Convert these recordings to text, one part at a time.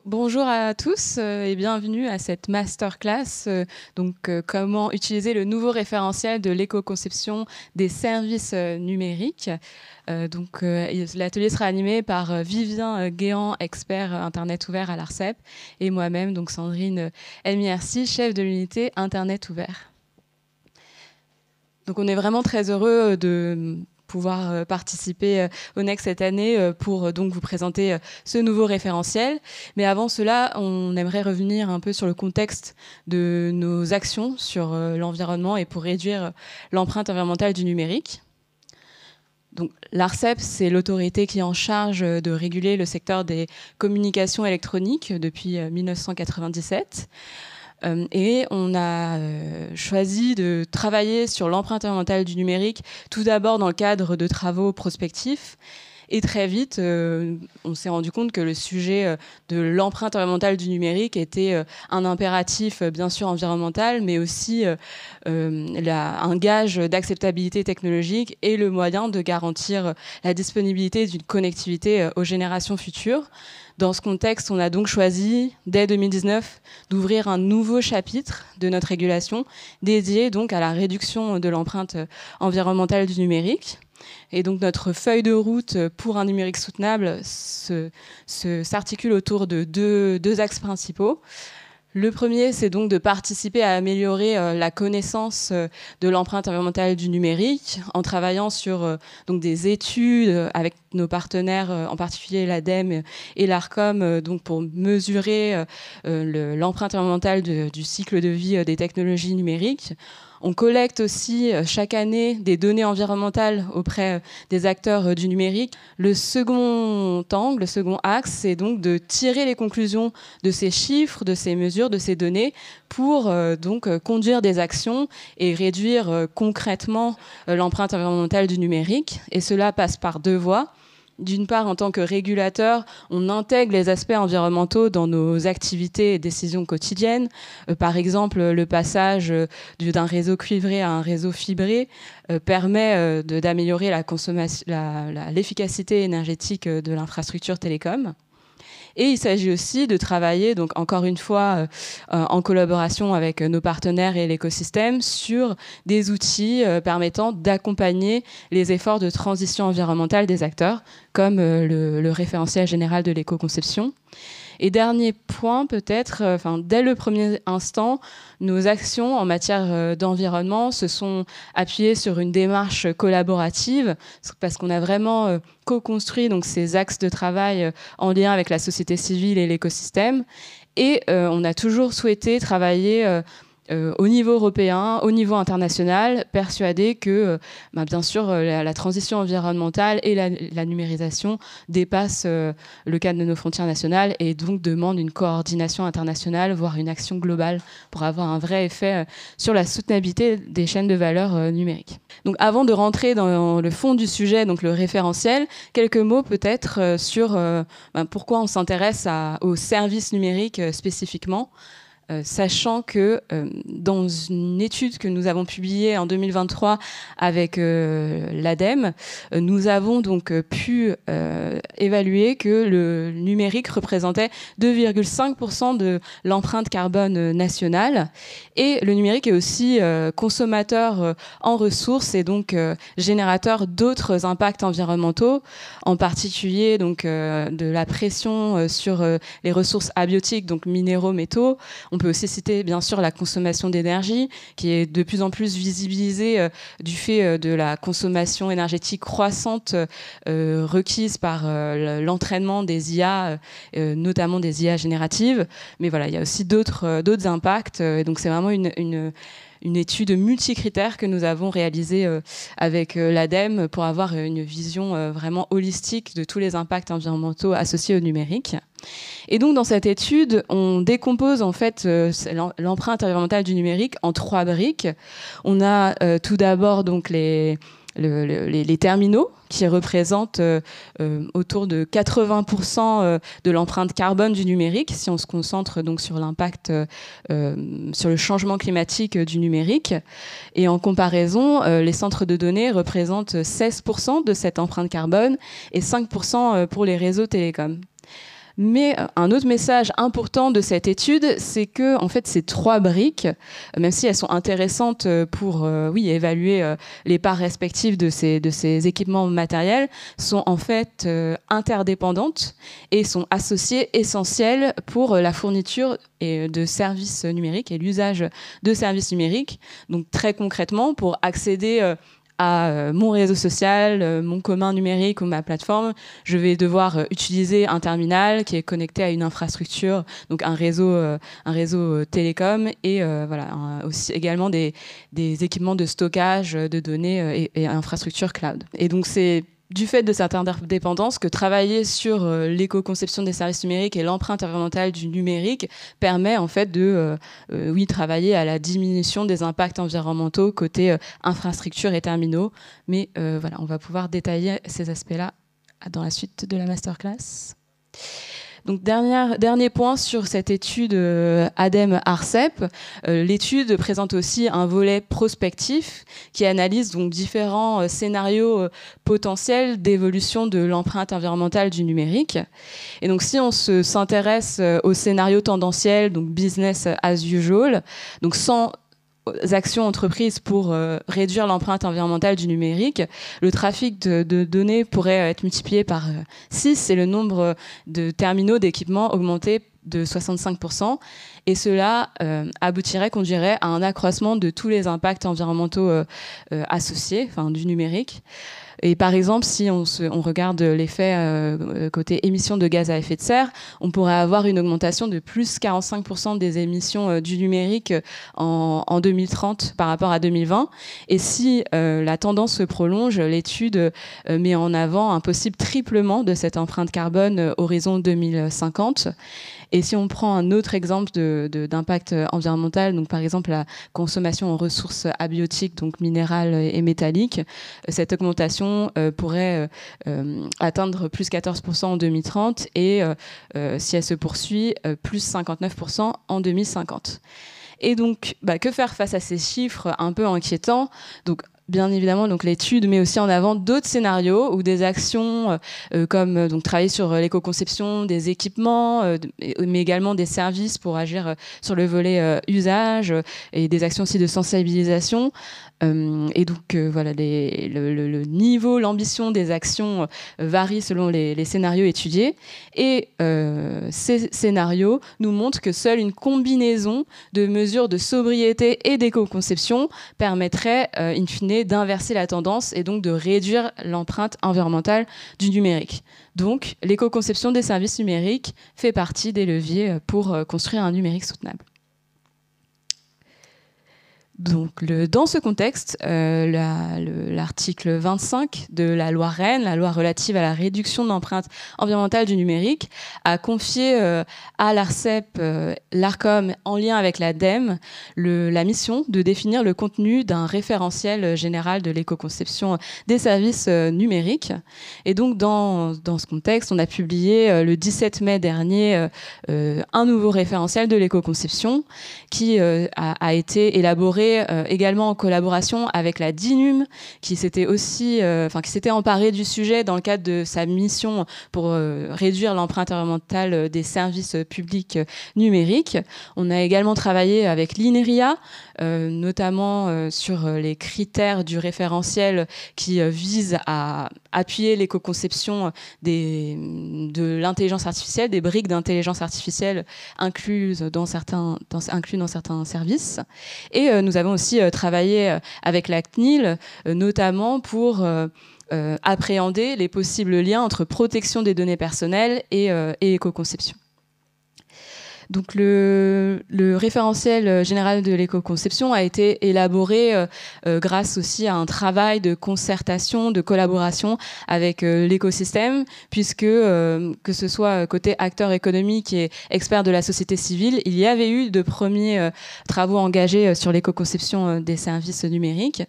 Bonjour à tous et bienvenue à cette masterclass. Comment utiliser le nouveau référentiel de l'éco-conception des services numériques. L'atelier sera animé par Vivien Guéant, expert Internet ouvert à l'ARCEP, et moi-même, donc Sandrine Elmiersi, chef de l'unité Internet ouvert. Donc on est vraiment très heureux de pouvoir participer au NEC cette année pour donc vous présenter ce nouveau référentiel. Mais avant cela, on aimerait revenir un peu sur le contexte de nos actions sur l'environnement et pour réduire l'empreinte environnementale du numérique. Donc, l'ARCEP, c'est l'autorité qui est en charge de réguler le secteur des communications électroniques depuis 1997. Et on a choisi de travailler sur l'empreinte environnementale du numérique, tout d'abord dans le cadre de travaux prospectifs. Et très vite, on s'est rendu compte que le sujet de l'empreinte environnementale du numérique était un impératif, bien sûr, environnemental, mais aussi un gage d'acceptabilité technologique et le moyen de garantir la disponibilité d'une connectivité aux générations futures. Dans ce contexte, on a donc choisi, dès 2019, d'ouvrir un nouveau chapitre de notre régulation dédié donc à la réduction de l'empreinte environnementale du numérique. Et donc notre feuille de route pour un numérique soutenable s'articule autour de deux axes principaux. Le premier, c'est donc de participer à améliorer la connaissance de l'empreinte environnementale du numérique en travaillant sur donc des études avec nos partenaires, en particulier l'ADEME et l'ARCOM, donc pour mesurer l'empreinte environnementale du cycle de vie des technologies numériques. On collecte aussi chaque année des données environnementales auprès des acteurs du numérique. Le second angle, le second axe, c'est donc de tirer les conclusions de ces chiffres, de ces mesures, de ces données pour conduire des actions et réduire concrètement l'empreinte environnementale du numérique. Et cela passe par deux voies. D'une part, en tant que régulateur, on intègre les aspects environnementaux dans nos activités et décisions quotidiennes. Par exemple, le passage d'un réseau cuivré à un réseau fibré permet d'améliorer l'efficacité énergétique de l'infrastructure télécom. Et il s'agit aussi de travailler, donc encore une fois, en collaboration avec nos partenaires et l'écosystème, sur des outils permettant d'accompagner les efforts de transition environnementale des acteurs, comme le référentiel général de l'éco-conception. Et dernier point, peut-être, dès le premier instant, nos actions en matière d'environnement se sont appuyées sur une démarche collaborative, parce qu'on a vraiment co-construit donc, ces axes de travail en lien avec la société civile et l'écosystème. Et on a toujours souhaité travailler au niveau européen, au niveau international, persuadé que, bien sûr, la transition environnementale et la numérisation dépassent le cadre de nos frontières nationales et donc demandent une coordination internationale, voire une action globale pour avoir un vrai effet sur la soutenabilité des chaînes de valeur numériques. Donc, avant de rentrer dans le fond du sujet, donc le référentiel, quelques mots peut-être sur pourquoi on s'intéresse aux services numériques spécifiquement. Sachant que dans une étude que nous avons publiée en 2023 avec l'ADEME, nous avons donc pu évaluer que le numérique représentait 2,5% de l'empreinte carbone nationale. Et le numérique est aussi consommateur en ressources et donc générateur d'autres impacts environnementaux, en particulier donc, de la pression sur les ressources abiotiques, donc minéraux, métaux. On peut aussi citer bien sûr la consommation d'énergie qui est de plus en plus visibilisée du fait de la consommation énergétique croissante requise par l'entraînement des IA, notamment des IA génératives. Mais voilà, il y a aussi d'autres impacts. Donc c'est vraiment une étude multicritère que nous avons réalisée avec l'ADEME pour avoir une vision vraiment holistique de tous les impacts environnementaux associés au numérique. Et donc dans cette étude, on décompose en fait l'empreinte environnementale du numérique en 3 briques. On a tout d'abord donc les terminaux qui représentent autour de 80% de l'empreinte carbone du numérique, si on se concentre donc sur l'impact sur le changement climatique du numérique. Et en comparaison, les centres de données représentent 16% de cette empreinte carbone et 5% pour les réseaux télécoms. Mais un autre message important de cette étude, c'est que en fait, ces 3 briques, même si elles sont intéressantes pour évaluer les parts respectives de ces équipements matériels, sont en fait interdépendantes et sont associées essentielles pour la fourniture de services numériques et l'usage de services numériques. Donc très concrètement, pour accéder à mon réseau social, mon commun numérique ou ma plateforme, je vais devoir utiliser un terminal qui est connecté à une infrastructure, donc un réseau télécom et aussi également des équipements de stockage de données et infrastructures cloud. Et donc c'est du fait de cette interdépendance que travailler sur l'éco-conception des services numériques et l'empreinte environnementale du numérique permet en fait de travailler à la diminution des impacts environnementaux côté infrastructure et terminaux. Mais on va pouvoir détailler ces aspects-là dans la suite de la masterclass. Donc dernier point sur cette étude ADEME-ARCEP, l'étude présente aussi un volet prospectif qui analyse donc différents scénarios potentiels d'évolution de l'empreinte environnementale du numérique. Et donc si on s'intéresse au scénario tendanciel, donc business as usual, donc sans actions entreprises pour réduire l'empreinte environnementale du numérique, le trafic de données pourrait être multiplié par 6 et le nombre de terminaux d'équipements augmenter de 65%. Et cela conduirait à un accroissement de tous les impacts environnementaux associés, du numérique. Et par exemple, si on regarde l'effet côté émissions de gaz à effet de serre, on pourrait avoir une augmentation de plus 45% des émissions du numérique en 2030 par rapport à 2020. Et si la tendance se prolonge, l'étude met en avant un possible triplement de cette empreinte carbone horizon 2050. Et si on prend un autre exemple d'impact environnemental, donc par exemple la consommation en ressources abiotiques, donc minérales et métalliques, cette augmentation pourrait atteindre plus 14% en 2030 et si elle se poursuit, plus 59% en 2050. Et donc, que faire face à ces chiffres un peu inquiétants ? Donc, bien évidemment, donc l'étude met aussi en avant d'autres scénarios ou des actions comme donc travailler sur l'éco-conception des équipements, mais également des services pour agir sur le volet usage et des actions aussi de sensibilisation. Et donc le niveau, l'ambition des actions varie selon les scénarios étudiés. Et ces scénarios nous montrent que seule une combinaison de mesures de sobriété et d'éco-conception permettrait, in fine, d'inverser la tendance et donc de réduire l'empreinte environnementale du numérique. Donc, l'éco-conception des services numériques fait partie des leviers pour construire un numérique soutenable. Donc, dans ce contexte, l'article 25 de la loi REEN, la loi relative à la réduction de l'empreinte environnementale du numérique, a confié à l'ARCEP, l'ARCOM, en lien avec l'ADEME, la mission de définir le contenu d'un référentiel général de l'éco-conception des services numériques. Et donc, dans ce contexte, on a publié le 17 mai dernier un nouveau référentiel de l'éco-conception qui a été élaboré également en collaboration avec la DINUM, qui s'était emparée du sujet dans le cadre de sa mission pour réduire l'empreinte environnementale des services publics numériques. On a également travaillé avec l'INRIA, notamment sur les critères du référentiel qui visent à appuyer l'éco-conception de l'intelligence artificielle, des briques d'intelligence artificielle incluses dans certains services. Et nous avons aussi travaillé avec la CNIL, notamment pour appréhender les possibles liens entre protection des données personnelles et éco-conception. Donc le référentiel général de l'éco-conception a été élaboré grâce aussi à un travail de concertation, de collaboration avec l'écosystème, puisque que ce soit côté acteurs économiques et experts de la société civile, il y avait eu de premiers travaux engagés sur l'éco-conception des services numériques.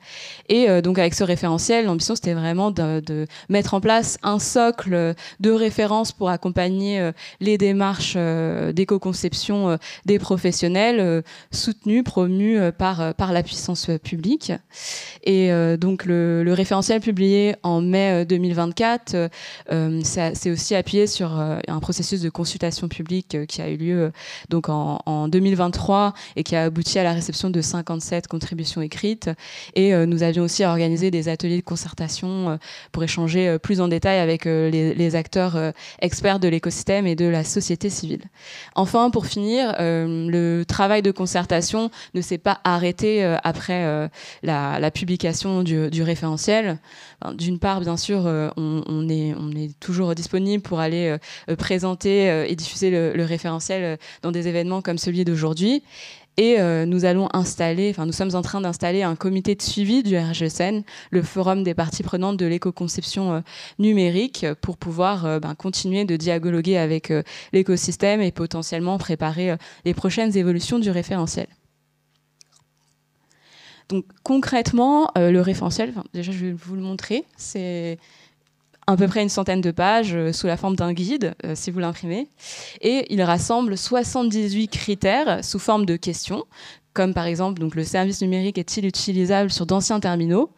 Et donc avec ce référentiel, l'ambition c'était vraiment de mettre en place un socle de référence pour accompagner les démarches d'éco-conception l'éco-conception des professionnels, soutenue, promue par la puissance publique. Et donc le référentiel publié en mai 2024 c'est aussi appuyé sur un processus de consultation publique qui a eu lieu donc en 2023 et qui a abouti à la réception de 57 contributions écrites. Et nous avions aussi organisé des ateliers de concertation pour échanger plus en détail avec les acteurs experts de l'écosystème et de la société civile. Enfin, pour finir, le travail de concertation ne s'est pas arrêté après la publication du référentiel. D'une part, bien sûr, on est toujours disponible pour aller présenter et diffuser le référentiel dans des événements comme celui d'aujourd'hui. Et nous sommes en train d'installer un comité de suivi du RGSN, le forum des parties prenantes de l'éco-conception numérique, pour pouvoir continuer de dialoguer avec l'écosystème et potentiellement préparer les prochaines évolutions du référentiel. Donc concrètement, le référentiel, déjà je vais vous le montrer, c'est à peu près une centaine de pages sous la forme d'un guide, si vous l'imprimez. Et il rassemble 78 critères sous forme de questions, comme par exemple donc, le service numérique est-il utilisable sur d'anciens terminaux ?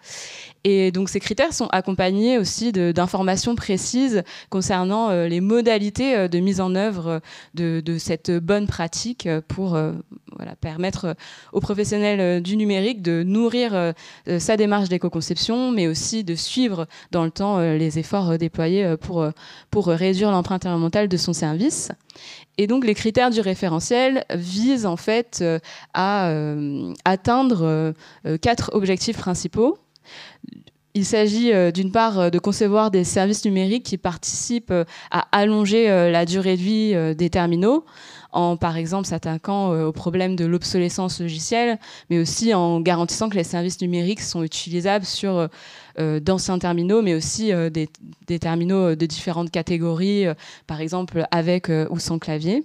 Et donc ces critères sont accompagnés aussi d'informations précises concernant les modalités de mise en œuvre de cette bonne pratique pour permettre aux professionnels du numérique de nourrir sa démarche d'éco-conception, mais aussi de suivre dans le temps les efforts déployés pour réduire l'empreinte environnementale de son service. Et donc les critères du référentiel visent en fait à atteindre 4 objectifs principaux. Il s'agit d'une part de concevoir des services numériques qui participent à allonger la durée de vie des terminaux, en par exemple s'attaquant au problème de l'obsolescence logicielle, mais aussi en garantissant que les services numériques sont utilisables sur d'anciens terminaux, mais aussi des terminaux de différentes catégories, par exemple avec ou sans clavier.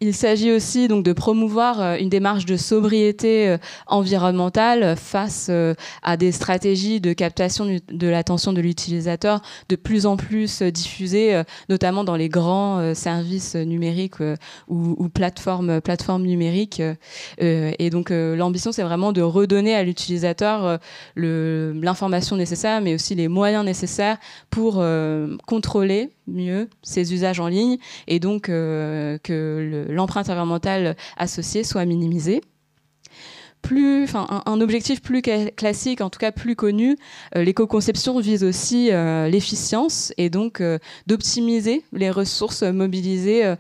Il s'agit aussi donc de promouvoir une démarche de sobriété environnementale face à des stratégies de captation de l'attention de l'utilisateur de plus en plus diffusées, notamment dans les grands services numériques ou plateformes numériques. Et donc l'ambition, c'est vraiment de redonner à l'utilisateur l'information nécessaire, mais aussi les moyens nécessaires pour contrôler mieux ses usages en ligne et donc que l'empreinte environnementale associée soit minimisée. Un objectif plus classique, en tout cas plus connu, l'éco-conception vise aussi l'efficience et donc d'optimiser les ressources mobilisées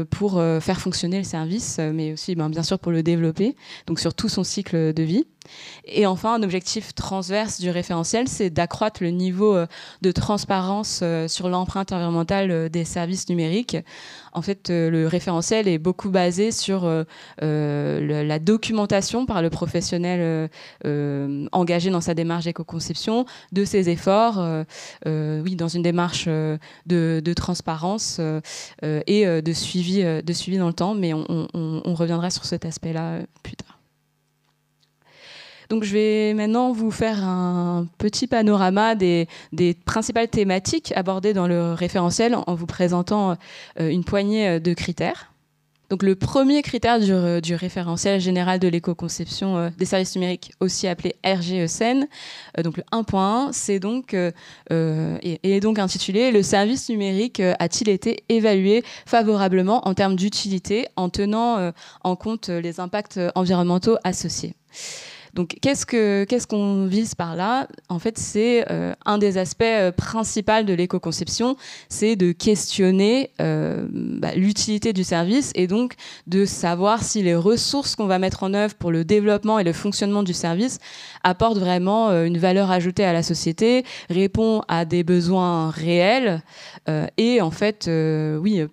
pour faire fonctionner le service, mais aussi bien sûr pour le développer, donc sur tout son cycle de vie. Et enfin, un objectif transverse du référentiel, c'est d'accroître le niveau de transparence sur l'empreinte environnementale des services numériques. En fait, le référentiel est beaucoup basé sur la documentation par le professionnel engagé dans sa démarche d'éco-conception de ses efforts, dans une démarche de transparence et de suivi dans le temps, mais on reviendra sur cet aspect-là plus tard. Donc je vais maintenant vous faire un petit panorama des principales thématiques abordées dans le référentiel en vous présentant une poignée de critères. Donc le premier critère du référentiel général de l'éco-conception des services numériques, aussi appelé RGESN, donc le 1.1, c'est donc, est donc intitulé « Le service numérique a-t-il été évalué favorablement en termes d'utilité en tenant en compte les impacts environnementaux associés ?» Donc, qu'est-ce qu'on vise par là ? En fait, c'est un des aspects principaux de l'éco-conception, c'est de questionner l'utilité du service et donc de savoir si les ressources qu'on va mettre en œuvre pour le développement et le fonctionnement du service apportent vraiment une valeur ajoutée à la société, répond à des besoins réels et en fait,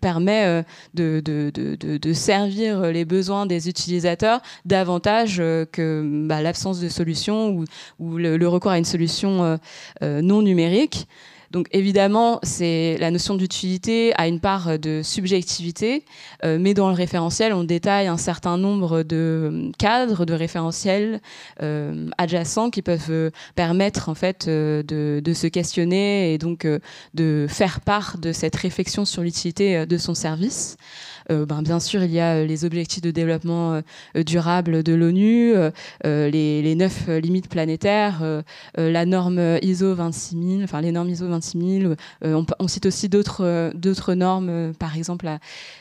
permet de servir les besoins des utilisateurs davantage que l'absence de solution ou le recours à une solution non numérique. Donc évidemment, la notion d'utilité a une part de subjectivité, mais dans le référentiel, on détaille un certain nombre de cadres, de référentiels adjacents qui peuvent permettre en fait de se questionner et donc de faire part de cette réflexion sur l'utilité de son service. Bien sûr, il y a les objectifs de développement durable de l'ONU, les 9 limites planétaires, la norme ISO 26000, enfin les normes ISO 26000. On cite aussi d'autres normes, par exemple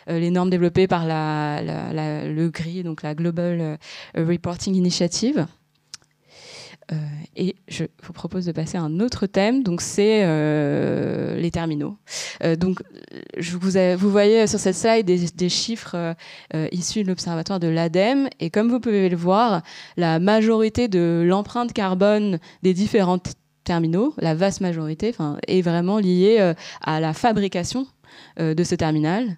les normes développées par le GRI, donc la Global Reporting Initiative. Et je vous propose de passer à un autre thème, donc c'est les terminaux. Donc, vous voyez sur cette slide des chiffres issus de l'observatoire de l'ADEME, et comme vous pouvez le voir, la majorité de l'empreinte carbone des différents terminaux, la vaste majorité, est vraiment liée à la fabrication de ce terminal.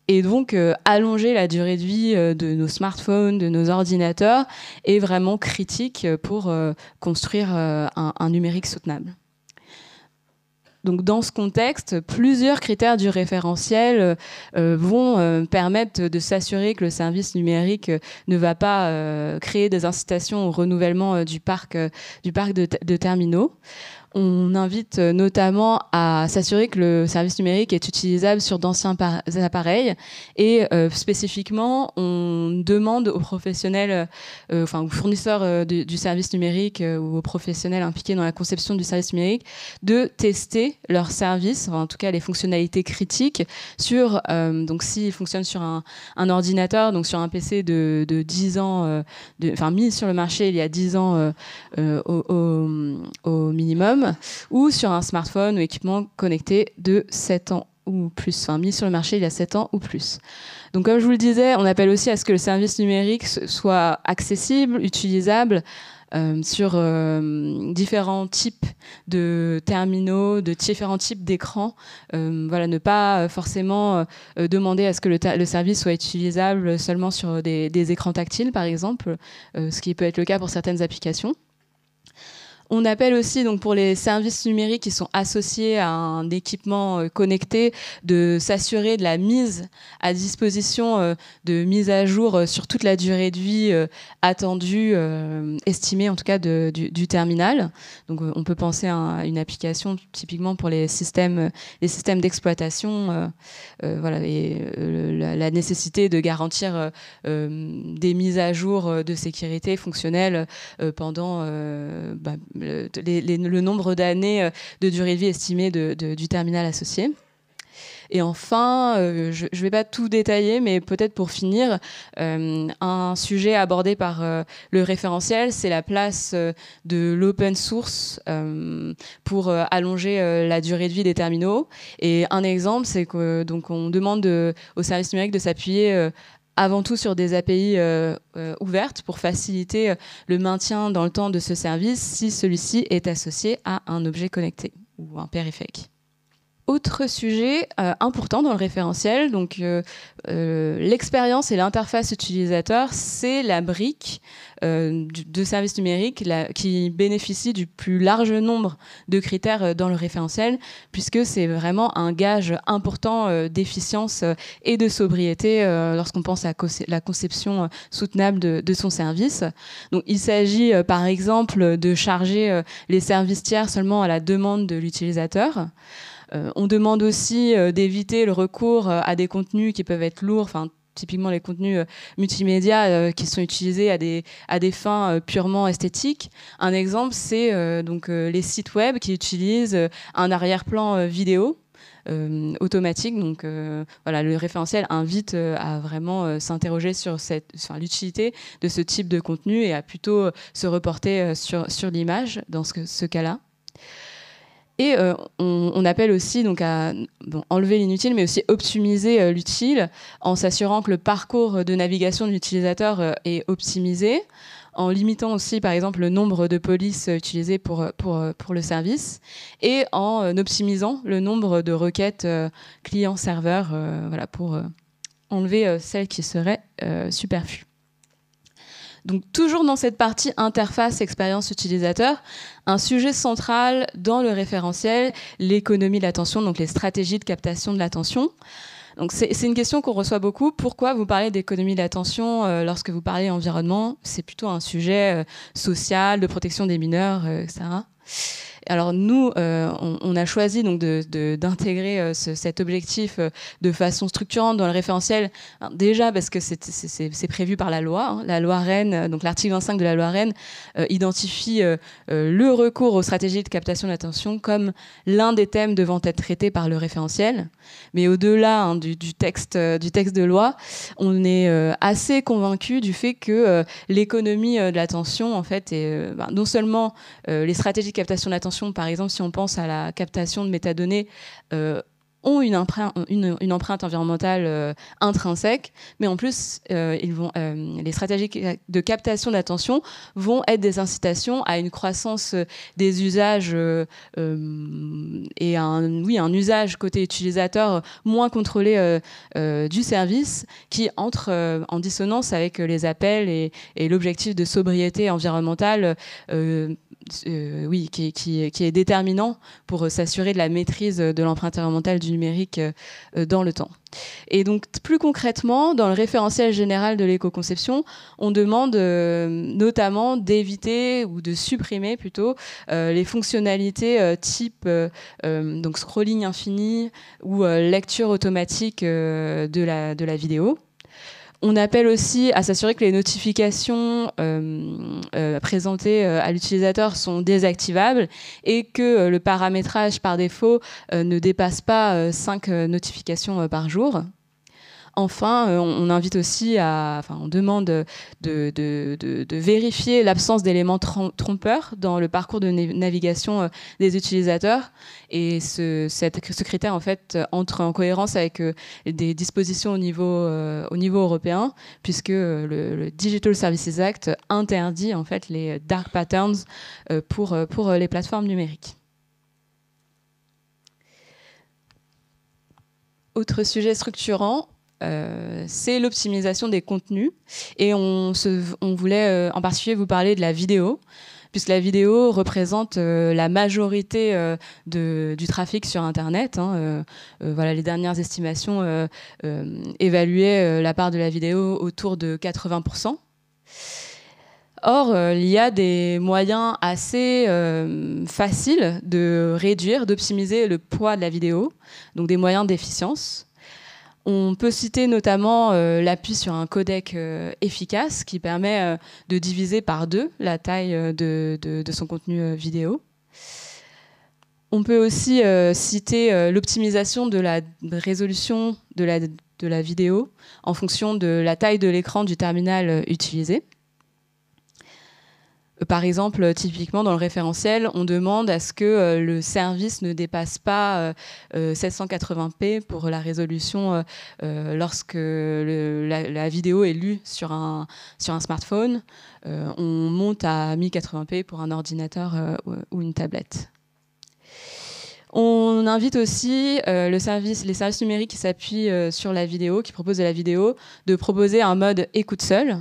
Et donc, allonger la durée de vie de nos smartphones, de nos ordinateurs, est vraiment critique pour construire un numérique soutenable. Donc, dans ce contexte, plusieurs critères du référentiel vont permettre de s'assurer que le service numérique ne va pas créer des incitations au renouvellement du parc de terminaux. On invite notamment à s'assurer que le service numérique est utilisable sur d'anciens appareils et spécifiquement, on demande aux professionnels, aux fournisseurs du service numérique ou aux professionnels impliqués dans la conception du service numérique de tester leurs services, en tout cas les fonctionnalités critiques, sur donc s'ils fonctionnent sur un ordinateur, donc sur un PC de 10 ans, mis sur le marché il y a 10 ans au minimum, ou sur un smartphone ou équipement connecté de 7 ans ou plus, mis sur le marché il y a 7 ans ou plus. Donc comme je vous le disais, on appelle aussi à ce que le service numérique soit accessible, utilisable sur différents types de terminaux, de différents types d'écrans. Ne pas forcément demander à ce que le service soit utilisable seulement sur des écrans tactiles, par exemple, ce qui peut être le cas pour certaines applications. On appelle aussi, donc, pour les services numériques qui sont associés à un équipement connecté, de s'assurer de la mise à disposition, de mise à jour sur toute la durée de vie attendue, estimée en tout cas du terminal. Donc on peut penser à une application typiquement pour les systèmes d'exploitation, et la nécessité de garantir des mises à jour de sécurité fonctionnelles pendant le nombre d'années de durée de vie estimée du terminal associé. Et enfin, je ne vais pas tout détailler, mais peut-être pour finir, un sujet abordé par le référentiel, c'est la place de l'open source pour allonger la durée de vie des terminaux. Et un exemple, c'est que donc on demande aux services numériques de s'appuyer avant tout sur des API ouvertes pour faciliter le maintien dans le temps de ce service si celui-ci est associé à un objet connecté ou un périphérique. Autre sujet important dans le référentiel, donc l'expérience et l'interface utilisateur, c'est la brique de services numériques qui bénéficie du plus large nombre de critères dans le référentiel, puisque c'est vraiment un gage important d'efficience et de sobriété lorsqu'on pense à la conception soutenable de son service. Donc, il s'agit par exemple de charger les services tiers seulement à la demande de l'utilisateur. On demande aussi d'éviter le recours à des contenus qui peuvent être lourds, typiquement les contenus multimédia qui sont utilisés à des fins purement esthétiques. Un exemple, c'est les sites web qui utilisent un arrière-plan vidéo automatique. Donc le référentiel invite à vraiment s'interroger sur l'utilité de ce type de contenu et à plutôt se reporter sur l'image dans ce cas-là. Et on appelle aussi donc à enlever l'inutile, mais aussi optimiser l'utile, en s'assurant que le parcours de navigation de l'utilisateur est optimisé, en limitant aussi, par exemple, le nombre de polices utilisées pour le service, et en optimisant le nombre de requêtes client-serveur pour enlever celles qui seraient superflues. Donc toujours dans cette partie interface expérience utilisateur, un sujet central dans le référentiel, l'économie de l'attention, donc les stratégies de captation de l'attention. Donc c'est une question qu'on reçoit beaucoup. Pourquoi vous parlez d'économie de l'attention lorsque vous parlez environnement? C'est plutôt un sujet social, de protection des mineurs, etc. Alors nous, on a choisi donc d'intégrer cet objectif de façon structurante dans le référentiel. Alors, déjà parce que c'est prévu par la loi. Hein. La loi Rennes, donc l'article 25 de la loi Rennes, identifie le recours aux stratégies de captation de l'attention comme l'un des thèmes devant être traités par le référentiel. Mais au-delà du texte de loi, on est assez convaincu du fait que l'économie de l'attention, en fait, est non seulement les stratégies de captation de l'attention, par exemple, si on pense à la captation de métadonnées, ont une empreinte environnementale intrinsèque, mais en plus, les stratégies de captation d'attention vont être des incitations à une croissance des usages et un usage côté utilisateur moins contrôlé du service qui entre en dissonance avec les appels et l'objectif de sobriété environnementale qui est déterminant pour s'assurer de la maîtrise de l'empreinte environnementale du numérique dans le temps. Et donc, plus concrètement, dans le référentiel général de l'éco-conception, on demande notamment d'éviter ou de supprimer plutôt les fonctionnalités type donc scrolling infini ou lecture automatique de la vidéo. On appelle aussi à s'assurer que les notifications présentées à l'utilisateur sont désactivables et que le paramétrage par défaut ne dépasse pas 5 notifications par jour. Enfin, on invite aussi on demande de vérifier l'absence d'éléments trompeurs dans le parcours de navigation des utilisateurs. Et ce critère, en fait, entre en cohérence avec des dispositions au niveau européen, puisque le Digital Services Act interdit, en fait, les dark patterns pour les plateformes numériques. Autre sujet structurant, c'est l'optimisation des contenus. Et on voulait en particulier vous parler de la vidéo, puisque la vidéo représente la majorité du trafic sur Internet. Hein. Voilà, les dernières estimations évaluaient la part de la vidéo autour de 80%. Or, il y a des moyens assez faciles de réduire, d'optimiser le poids de la vidéo, donc des moyens d'efficience. On peut citer notamment l'appui sur un codec efficace qui permet de diviser par 2 la taille de son contenu vidéo. On peut aussi citer l'optimisation de la résolution de la vidéo en fonction de la taille de l'écran du terminal utilisé. Par exemple, typiquement dans le référentiel, on demande à ce que le service ne dépasse pas 780p pour la résolution lorsque la vidéo est lue sur un smartphone. On monte à 1080p pour un ordinateur ou une tablette. On invite aussi les services numériques qui s'appuient sur la vidéo, qui proposent de la vidéo, de proposer un mode écoute seul.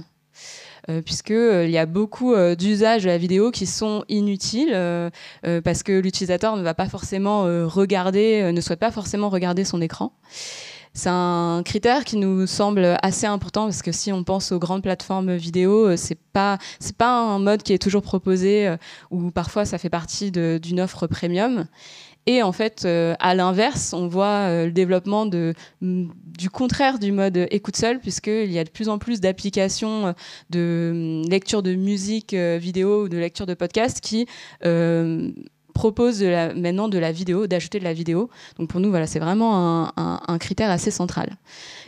Puisqu'il y a beaucoup d'usages de la vidéo qui sont inutiles parce que l'utilisateur ne va pas forcément ne souhaite pas forcément regarder son écran. C'est un critère qui nous semble assez important parce que si on pense aux grandes plateformes vidéo, c'est pas un mode qui est toujours proposé ou parfois ça fait partie d'une offre premium. Et en fait, à l'inverse, on voit le développement du contraire du mode écoute seul, puisqu'il y a de plus en plus d'applications de lecture de musique vidéo ou de lecture de podcast qui proposent maintenant de la vidéo, d'ajouter de la vidéo. Donc pour nous, voilà, c'est vraiment un critère assez central.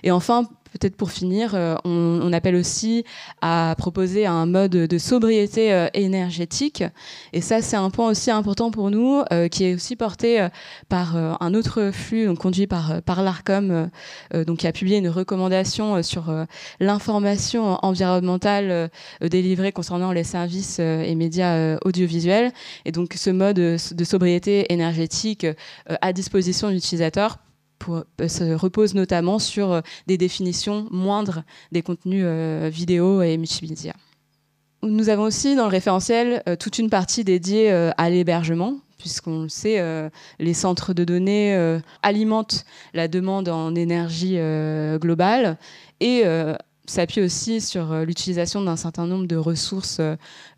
Et enfin, peut-être pour finir, on appelle aussi à proposer un mode de sobriété énergétique. Et ça, c'est un point aussi important pour nous, qui est aussi porté par un autre flux donc, conduit par l'ARCOM, donc, qui a publié une recommandation sur l'information environnementale délivrée concernant les services et médias audiovisuels. Et donc, ce mode de sobriété énergétique à disposition de l'utilisateur se repose notamment sur des définitions moindres des contenus vidéo et multimédia. Nous avons aussi dans le référentiel toute une partie dédiée à l'hébergement, puisqu'on le sait, les centres de données alimentent la demande en énergie globale et s'appuie aussi sur l'utilisation d'un certain nombre de ressources,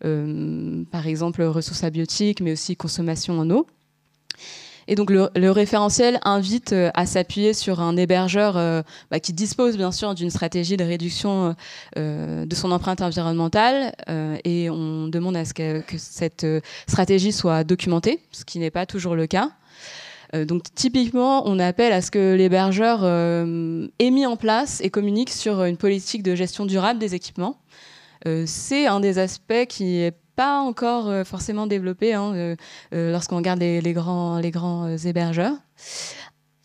par exemple ressources abiotiques, mais aussi consommation en eau. Et donc le référentiel invite à s'appuyer sur un hébergeur qui dispose bien sûr d'une stratégie de réduction de son empreinte environnementale et on demande à ce que cette stratégie soit documentée, ce qui n'est pas toujours le cas. Donc typiquement, on appelle à ce que l'hébergeur ait mis en place et communique sur une politique de gestion durable des équipements. C'est un des aspects qui est pas encore forcément développé lorsqu'on regarde les grands hébergeurs.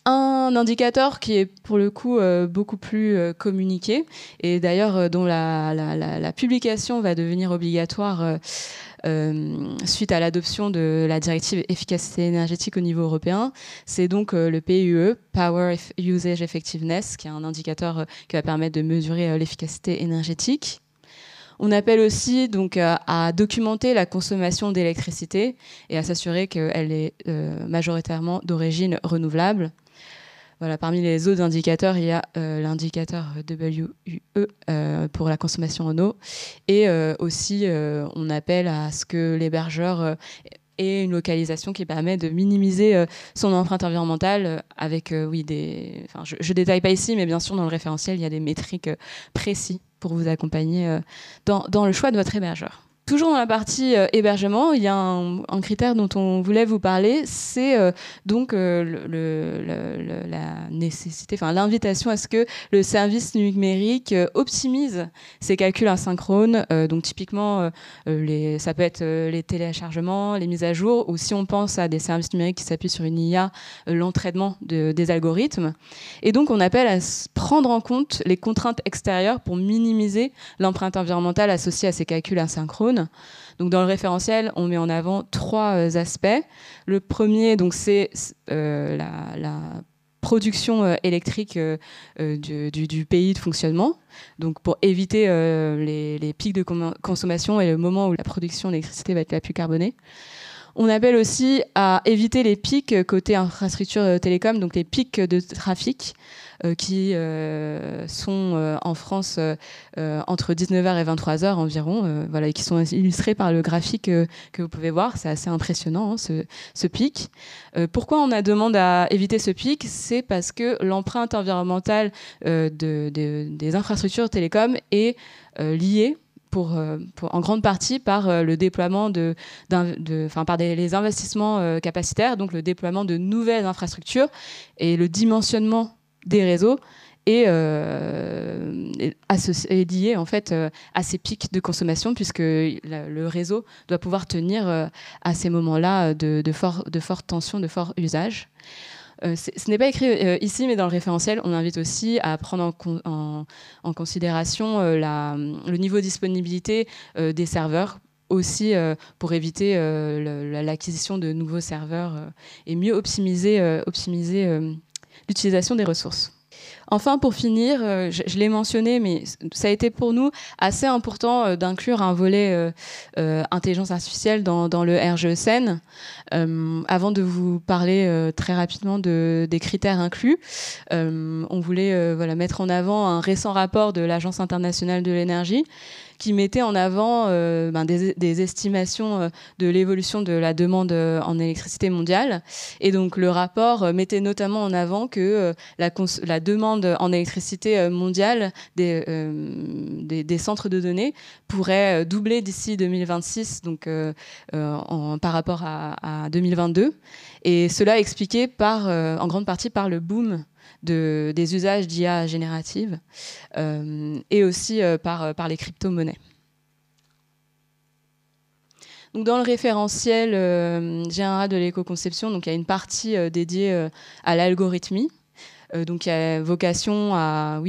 Un indicateur qui est pour le coup beaucoup plus communiqué et d'ailleurs dont la publication va devenir obligatoire suite à l'adoption de la directive efficacité énergétique au niveau européen, c'est donc le PUE, Power Usage Effectiveness, qui est un indicateur qui va permettre de mesurer l'efficacité énergétique. On appelle aussi donc à documenter la consommation d'électricité et à s'assurer qu'elle est majoritairement d'origine renouvelable. Voilà, parmi les autres indicateurs, il y a l'indicateur WUE pour la consommation en eau. Et aussi, on appelle à ce que l'hébergeur ait une localisation qui permet de minimiser son empreinte environnementale avec, je ne détaille pas ici, mais bien sûr, dans le référentiel, il y a des métriques précis pour vous accompagner dans le choix de votre hébergeur. Toujours dans la partie hébergement, il y a un critère dont on voulait vous parler, c'est donc la nécessité, l'invitation à ce que le service numérique optimise ses calculs asynchrones. Donc typiquement, ça peut être les téléchargements, les mises à jour, ou si on pense à des services numériques qui s'appuient sur une IA, l'entraînement des algorithmes. Et donc on appelle à prendre en compte les contraintes extérieures pour minimiser l'empreinte environnementale associée à ces calculs asynchrones. Donc dans le référentiel, on met en avant 3 aspects. Le premier, donc, c'est la production électrique du pays de fonctionnement, donc pour éviter les pics de consommation et le moment où la production d'électricité va être la plus carbonée. On appelle aussi à éviter les pics côté infrastructure télécom, donc les pics de trafic qui sont en France entre 19h et 23h environ, et qui sont illustrés par le graphique que vous pouvez voir. C'est assez impressionnant, ce pic. Pourquoi on a demandé à éviter ce pic? C'est parce que l'empreinte environnementale des infrastructures télécom est liée en grande partie par le déploiement par les investissements capacitaires, donc le déploiement de nouvelles infrastructures et le dimensionnement des réseaux est lié en fait à ces pics de consommation, puisque le réseau doit pouvoir tenir à ces moments-là de forte tension, de fort usage. Ce n'est pas écrit ici, mais dans le référentiel, on invite aussi à prendre en considération le niveau de disponibilité des serveurs, aussi pour éviter l'acquisition de nouveaux serveurs et mieux optimiser l'utilisation des ressources. Enfin, pour finir, je l'ai mentionné, mais ça a été pour nous assez important d'inclure un volet intelligence artificielle dans le RGESN. Avant de vous parler très rapidement des critères inclus, on voulait mettre en avant un récent rapport de l'Agence internationale de l'énergie qui mettait en avant des estimations de l'évolution de la demande en électricité mondiale. Et donc le rapport mettait notamment en avant que la demande en électricité mondiale des centres de données pourrait doubler d'ici 2026, donc par rapport à 2022. Et cela expliqué en grande partie par le boom des usages d'IA générative et aussi par les crypto-monnaies. Donc dans le référentiel général de l'éco-conception, donc il y a une partie dédiée à l'algorithmie, donc qui a vocation à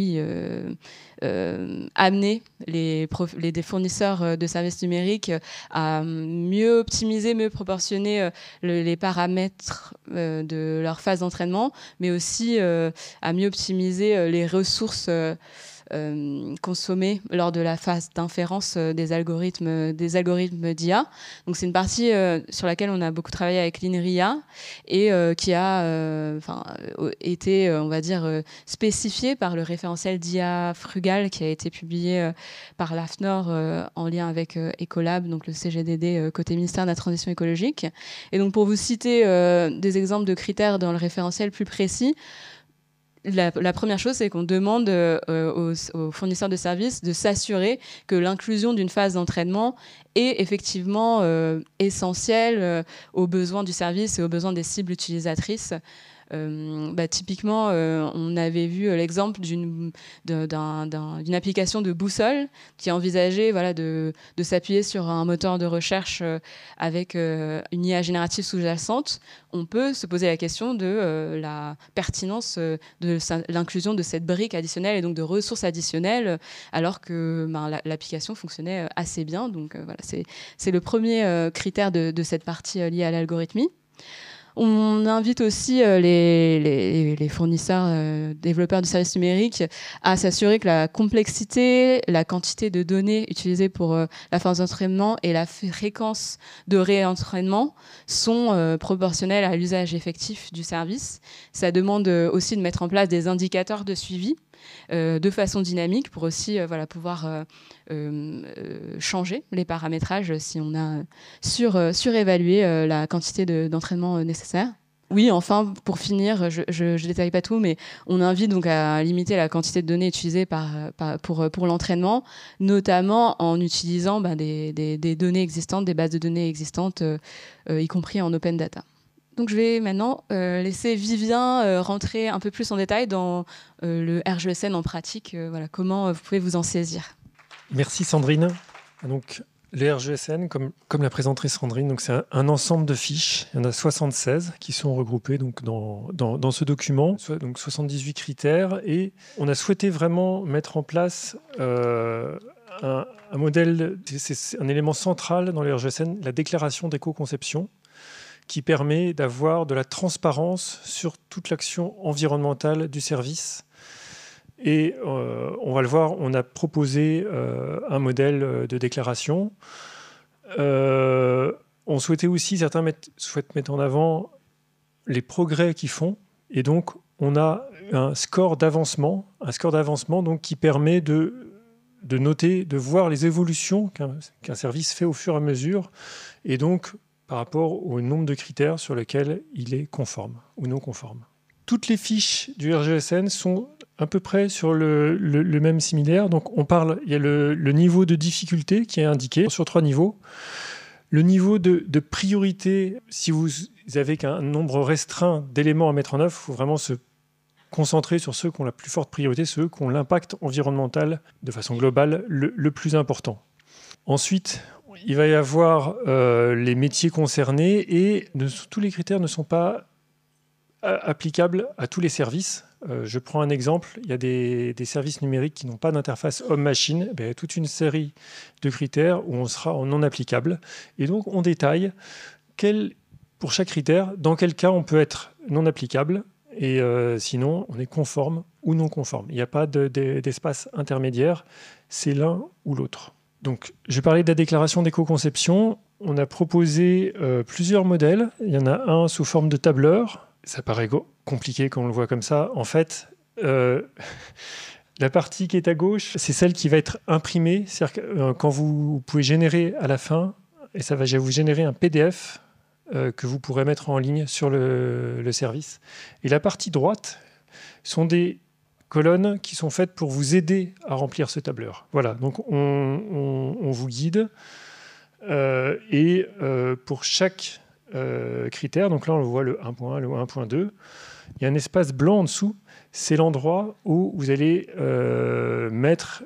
amener des fournisseurs de services numériques à mieux optimiser, mieux proportionner les paramètres de leur phase d'entraînement, mais aussi à mieux optimiser les ressources consommés lors de la phase d'inférence des algorithmes d'IA. Donc c'est une partie sur laquelle on a beaucoup travaillé avec l'INRIA et qui a été, on va dire, spécifiée par le référentiel d'IA Frugal qui a été publié par l'AFNOR en lien avec Ecolab, donc le CGDD côté ministère de la Transition écologique. Et donc pour vous citer des exemples de critères dans le référentiel plus précis, la première chose, c'est qu'on demande aux fournisseurs de services de s'assurer que l'inclusion d'une phase d'entraînement est effectivement essentielle aux besoins du service et aux besoins des cibles utilisatrices. Typiquement, on avait vu l'exemple d'une application de boussole qui envisageait de s'appuyer sur un moteur de recherche avec une IA générative sous-jacente. On peut se poser la question de la pertinence de l'inclusion de cette brique additionnelle et donc de ressources additionnelles alors que l'application fonctionnait assez bien. Donc c'est le premier critère de cette partie liée à l'algorithmie. On invite aussi les fournisseurs, développeurs de services numériques à s'assurer que la complexité, la quantité de données utilisées pour la phase d'entraînement et la fréquence de réentraînement sont proportionnelles à l'usage effectif du service. Ça demande aussi de mettre en place des indicateurs de suivi de façon dynamique pour aussi pouvoir changer les paramétrages si on a surévalué la quantité d'entraînement nécessaire. Oui, enfin, pour finir, je ne détaille pas tout, mais on invite donc à limiter la quantité de données utilisées pour l'entraînement, notamment en utilisant des données existantes, des bases de données existantes, y compris en open data. Donc je vais maintenant laisser Vivien rentrer un peu plus en détail dans le RGESN en pratique. Comment vous pouvez vous en saisir. Merci Sandrine. Donc, les RGESN, comme l'a présenté Sandrine, donc c'est un ensemble de fiches. Il y en a 76 qui sont regroupées donc, dans ce document, donc 78 critères. Et on a souhaité vraiment mettre en place un modèle, c'est un élément central dans les RGESN, la déclaration d'éco-conception, qui permet d'avoir de la transparence sur toute l'action environnementale du service. Et on va le voir, on a proposé un modèle de déclaration. On souhaitait aussi, certains souhaitent mettre en avant les progrès qu'ils font. Et donc, on a un score d'avancement donc, qui permet de noter, de voir les évolutions qu'un service fait au fur et à mesure. Et donc, par rapport au nombre de critères sur lesquels il est conforme ou non conforme. Toutes les fiches du RGESN sont à peu près sur le même similaire. Donc il y a le niveau de difficulté qui est indiqué sur 3 niveaux. Le niveau de priorité, si vous avez qu'un nombre restreint d'éléments à mettre en œuvre, il faut vraiment se concentrer sur ceux qui ont la plus forte priorité, ceux qui ont l'impact environnemental de façon globale le plus important. Ensuite, il va y avoir les métiers concernés et tous les critères ne sont pas applicables à tous les services. Je prends un exemple, il y a des services numériques qui n'ont pas d'interface homme-machine. Il y a toute une série de critères où on sera en non applicable. Et donc, on détaille pour chaque critère, dans quel cas on peut être non applicable et sinon, on est conforme ou non conforme. Il n'y a pas d'espace intermédiaire, c'est l'un ou l'autre. Donc, je parlais de la déclaration d'éco-conception. On a proposé plusieurs modèles. Il y en a un sous forme de tableur. Ça paraît compliqué quand on le voit comme ça. En fait, la partie qui est à gauche, c'est celle qui va être imprimée. C'est-à-dire que quand vous pouvez générer à la fin, et ça va vous générer un PDF que vous pourrez mettre en ligne sur le service. Et la partie droite sont des colonnes qui sont faites pour vous aider à remplir ce tableur. Voilà, donc on vous guide et pour chaque critère, donc là on le voit le 1.1, le 1.2, il y a un espace blanc en dessous, c'est l'endroit où vous allez mettre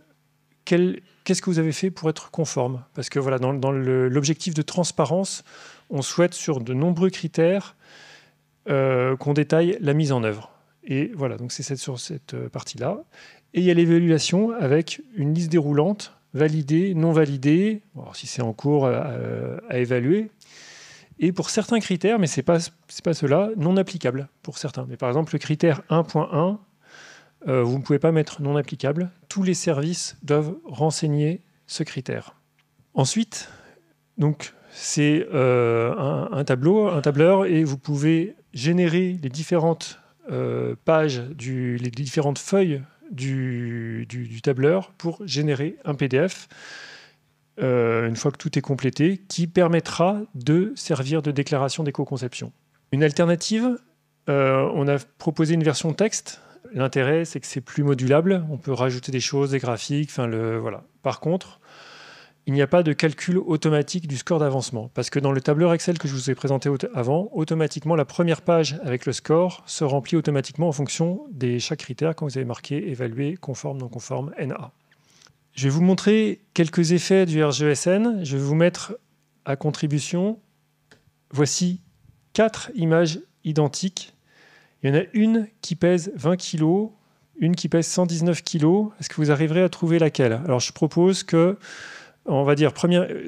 qu'est-ce que vous avez fait pour être conforme. Parce que voilà, dans l'objectif de transparence, on souhaite sur de nombreux critères qu'on détaille la mise en œuvre. Et voilà, donc c'est sur cette partie-là. Et il y a l'évaluation avec une liste déroulante, validée, non validée, bon, si c'est en cours à évaluer. Et pour certains critères, mais ce n'est pas ceux-là, non applicables pour certains. Mais par exemple, le critère 1.1, vous ne pouvez pas mettre non applicable. Tous les services doivent renseigner ce critère. Ensuite, donc, c'est un tableur, et vous pouvez générer les différentes pages, les différentes feuilles du tableur pour générer un PDF, une fois que tout est complété, qui permettra de servir de déclaration d'éco-conception. Une alternative, on a proposé une version texte. L'intérêt, c'est que c'est plus modulable. On peut rajouter des choses, des graphiques, voilà. Par contre, il n'y a pas de calcul automatique du score d'avancement, parce que dans le tableur Excel que je vous ai présenté avant, automatiquement, la première page avec le score se remplit automatiquement en fonction de chaque critère quand vous avez marqué évalué, conforme, non conforme, NA. Je vais vous montrer quelques effets du RGESN. Je vais vous mettre à contribution. Voici 4 images identiques. Il y en a une qui pèse 20 kg, une qui pèse 119 kg. Est-ce que vous arriverez à trouver laquelle? Alors, je propose que, on va dire,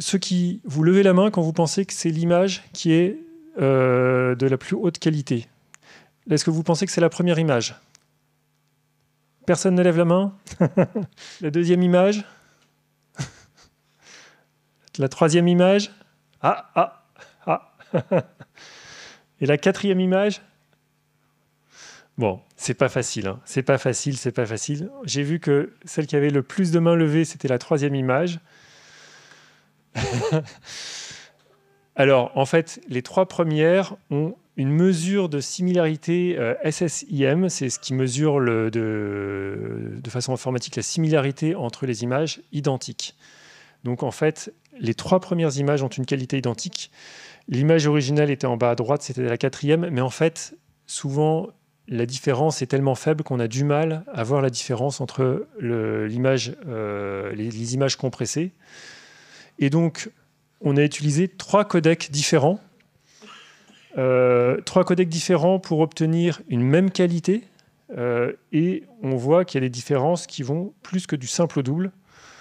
ceux qui vous levez la main quand vous pensez que c'est l'image qui est de la plus haute qualité. Est-ce que vous pensez que c'est la première image? Personne ne lève la main? La deuxième image? La troisième image? Ah. Et la quatrième image? Bon, c'est pas facile, hein. C'est pas facile. J'ai vu que celle qui avait le plus de mains levées, c'était la troisième image. Alors, en fait, les 3 premières ont une mesure de similarité SSIM, c'est ce qui mesure de façon informatique la similarité entre les images identiques. Donc, en fait, les 3 premières images ont une qualité identique. L'image originale était en bas à droite, c'était la 4e, mais en fait, souvent, la différence est tellement faible qu'on a du mal à voir la différence entre les images compressées. Et donc, on a utilisé 3 codecs différents. 3 codecs différents pour obtenir une même qualité. Et on voit qu'il y a des différences qui vont plus que du simple au double.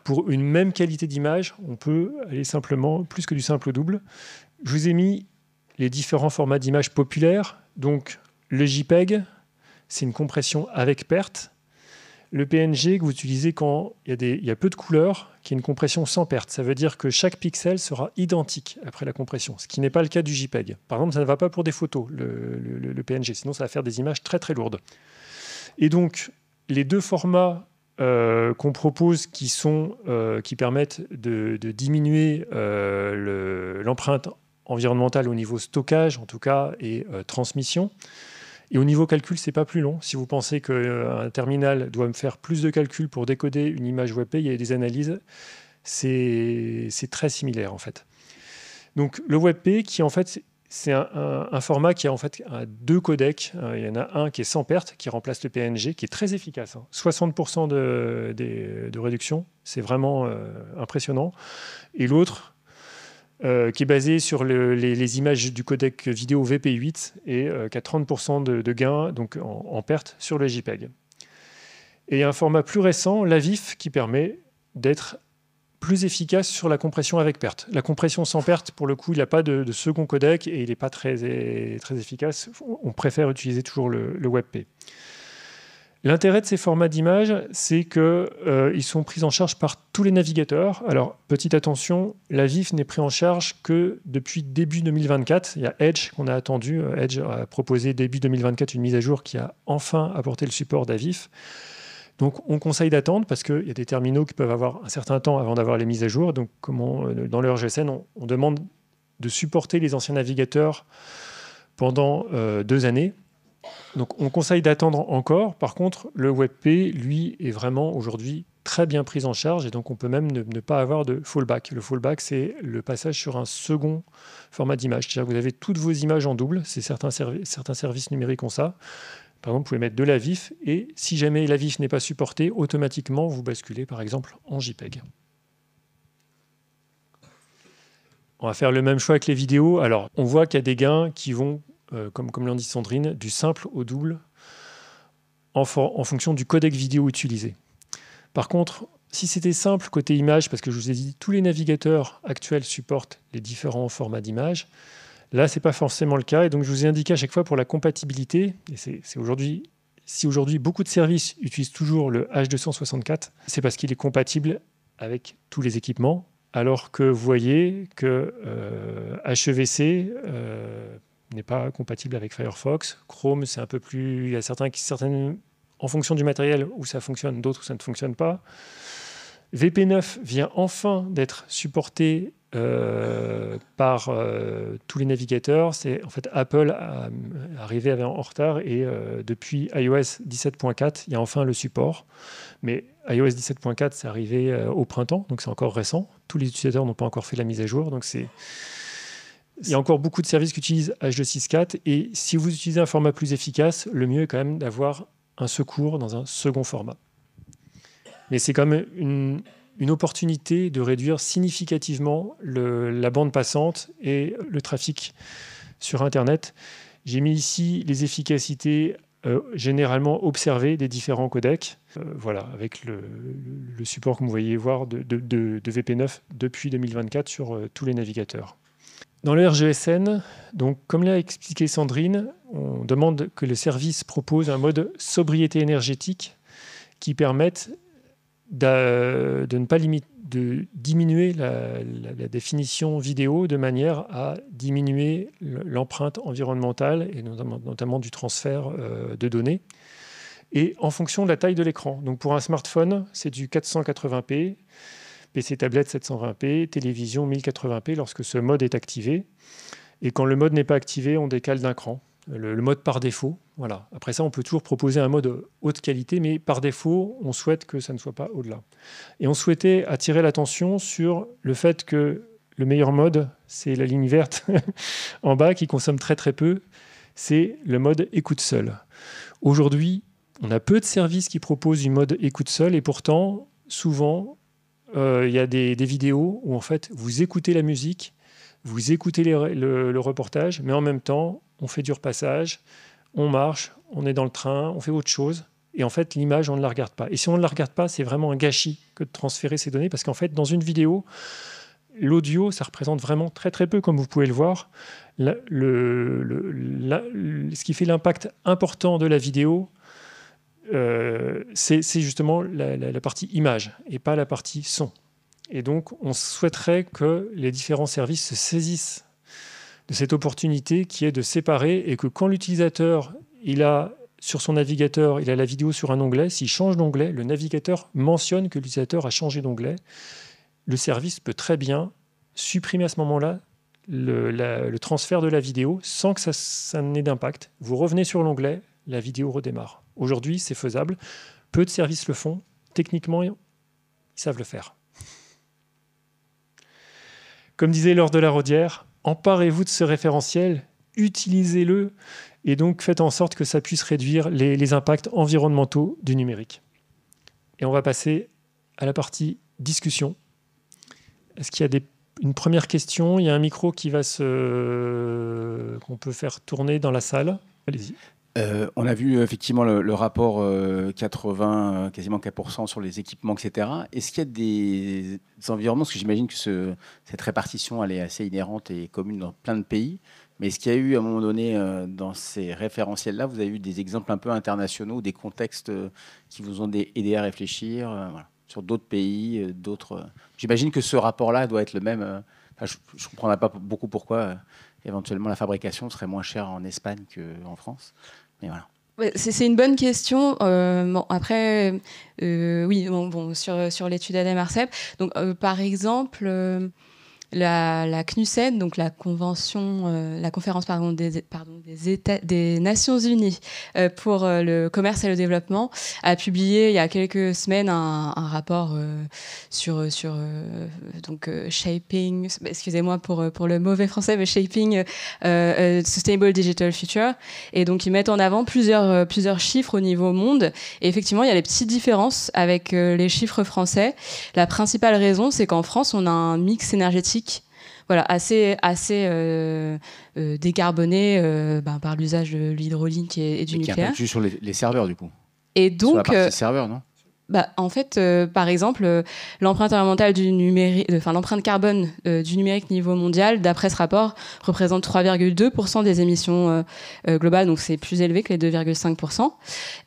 Pour une même qualité d'image, on peut aller simplement plus que du simple au double. Je vous ai mis les différents formats d'images populaires. Donc, le JPEG, c'est une compression avec perte. Le PNG que vous utilisez quand il y a peu de couleurs, qui est une compression sans perte. Ça veut dire que chaque pixel sera identique après la compression, ce qui n'est pas le cas du JPEG. Par exemple, ça ne va pas pour des photos, le PNG, sinon ça va faire des images très très lourdes. Et donc, les 2 formats qu'on propose qui permettent de diminuer l'empreinte environnementale au niveau stockage, en tout cas, et transmission. Et au niveau calcul, c'est pas plus long. Si vous pensez qu'un terminal doit me faire plus de calculs pour décoder une image WebP, il y a des analyses, c'est très similaire en fait. Donc le WebP, qui en fait, c'est un format qui a en fait 2 codecs. Il y en a un qui est sans perte, qui remplace le PNG, qui est très efficace. 60% de réduction, c'est vraiment impressionnant. Et l'autre, qui est basé sur les images du codec vidéo VP8 et qui a 30% de gain donc en perte sur le JPEG. Et un format plus récent, l'AVIF, qui permet d'être plus efficace sur la compression avec perte. La compression sans perte, pour le coup, il n'a pas de second codec et il n'est pas très efficace. On préfère utiliser toujours le WebP. L'intérêt de ces formats d'images, c'est qu'ils sont pris en charge par tous les navigateurs. Alors, petite attention, la VIF n'est pris en charge que depuis début 2024. Il y a Edge qu'on a attendu. Edge a proposé début 2024 une mise à jour qui a enfin apporté le support d'AVIF. Donc, on conseille d'attendre parce qu'il y a des terminaux qui peuvent avoir un certain temps avant d'avoir les mises à jour. Donc, dans le RGESN, on demande de supporter les anciens navigateurs pendant 2 années. Donc, on conseille d'attendre encore. Par contre, le WebP, lui, est vraiment aujourd'hui très bien pris en charge et donc on peut même ne pas avoir de fallback. Le fallback, c'est le passage sur un second format d'image. C'est-à-dire que vous avez toutes vos images en double. Certains services numériques ont ça. Par exemple, vous pouvez mettre de la VIF et si jamais la VIF n'est pas supportée, automatiquement, vous basculez par exemple en JPEG. On va faire le même choix avec les vidéos. Alors, on voit qu'il y a des gains qui vont comme l'ont dit Sandrine, du simple au double en fonction du codec vidéo utilisé. Par contre, si c'était simple côté image, parce que je vous ai dit, tous les navigateurs actuels supportent les différents formats d'image, là, ce n'est pas forcément le cas. Et donc, je vous ai indiqué à chaque fois pour la compatibilité, et c'est aujourd'hui si aujourd'hui beaucoup de services utilisent toujours le H264, c'est parce qu'il est compatible avec tous les équipements, alors que vous voyez que HEVC n'est pas compatible avec Firefox. Chrome, c'est un peu plus... Il y a certaines, en fonction du matériel, où ça fonctionne, d'autres où ça ne fonctionne pas. VP9 vient enfin d'être supporté par tous les navigateurs. En fait, Apple arrivait en retard et depuis iOS 17.4, il y a enfin le support. Mais iOS 17.4, c'est arrivé au printemps, donc c'est encore récent. Tous les utilisateurs n'ont pas encore fait la mise à jour, donc il y a encore beaucoup de services qui utilisent H264 et si vous utilisez un format plus efficace, le mieux est quand même d'avoir un secours dans un second format. Mais c'est quand même une opportunité de réduire significativement la bande passante et le trafic sur Internet. J'ai mis ici les efficacités généralement observées des différents codecs. Voilà, avec le support que vous voyez voir de VP9 depuis 2024 sur tous les navigateurs. Dans le RGSN, donc, comme l'a expliqué Sandrine, on demande que le service propose un mode sobriété énergétique qui permette de ne pas de diminuer la définition vidéo de manière à diminuer l'empreinte environnementale et notamment du transfert de données. Et en fonction de la taille de l'écran. Donc pour un smartphone, c'est du 480p, PC tablette 720p, télévision 1080p lorsque ce mode est activé. Et quand le mode n'est pas activé, on décale d'un cran. Le mode par défaut. Voilà. Après ça, on peut toujours proposer un mode haute qualité, mais par défaut, on souhaite que ça ne soit pas au-delà. Et on souhaitait attirer l'attention sur le fait que le meilleur mode, c'est la ligne verte en bas qui consomme très très peu, c'est le mode écoute seul. Aujourd'hui, on a peu de services qui proposent du mode écoute seul et pourtant, souvent, il y a des vidéos où en fait, vous écoutez la musique, vous écoutez le reportage, mais en même temps, on fait du repassage, on marche, on est dans le train, on fait autre chose. Et en fait, l'image, on ne la regarde pas. Et si on ne la regarde pas, c'est vraiment un gâchis que de transférer ces données. Parce qu'en fait, dans une vidéo, l'audio, ça représente vraiment très très peu, comme vous pouvez le voir. Ce qui fait l'impact important de la vidéo, c'est justement la partie image et pas la partie son. Et donc, on souhaiterait que les différents services se saisissent de cette opportunité qui est de séparer et que quand l'utilisateur, il a sur son navigateur, il a la vidéo sur un onglet, s'il change d'onglet, le navigateur mentionne que l'utilisateur a changé d'onglet. Le service peut très bien supprimer à ce moment-là le transfert de la vidéo sans que ça n'ait d'impact. Vous revenez sur l'onglet, la vidéo redémarre. Aujourd'hui, c'est faisable. Peu de services le font. Techniquement, ils savent le faire. Comme disait Laure de la Rodière, emparez-vous de ce référentiel, utilisez-le et donc faites en sorte que ça puisse réduire les impacts environnementaux du numérique. Et on va passer à la partie discussion. Est-ce qu'il y a une première question? Il y a un micro qu'on peut faire tourner dans la salle. Allez-y. On a vu effectivement le rapport 80, quasiment 4% sur les équipements, etc. Est-ce qu'il y a des environnements, parce que j'imagine que cette répartition elle est assez inhérente et commune dans plein de pays, mais est-ce qu'il y a eu à un moment donné dans ces référentiels-là, vous avez eu des exemples un peu internationaux, des contextes qui vous ont aidé à réfléchir voilà, sur d'autres pays, d'autres... J'imagine que ce rapport-là doit être le même. Je ne comprendrais pas beaucoup pourquoi éventuellement la fabrication serait moins chère en Espagne qu'en France. Mais voilà. C'est une bonne question. Bon, après, oui, sur l'étude ADEME-ARCEP. Donc, par exemple, la CNUSED, donc la conférence des Nations Unies pour le commerce et le développement, a publié il y a quelques semaines un rapport sur shaping, excusez-moi pour le mauvais français, mais shaping sustainable digital future. Et donc ils mettent en avant plusieurs chiffres au niveau monde. Et effectivement, il y a des petites différences avec les chiffres français. La principale raison, c'est qu'en France, on a un mix énergétique assez décarboné par l'usage de l'hydraulique et du nucléaire. Qui est un peu sur les serveurs, du coup. Et donc, sur la partie serveur, non ? En fait, par exemple, l'empreinte environnementale du numérique, l'empreinte carbone du numérique niveau mondial, d'après ce rapport, représente 3,2% des émissions globales, donc c'est plus élevé que les 2,5%.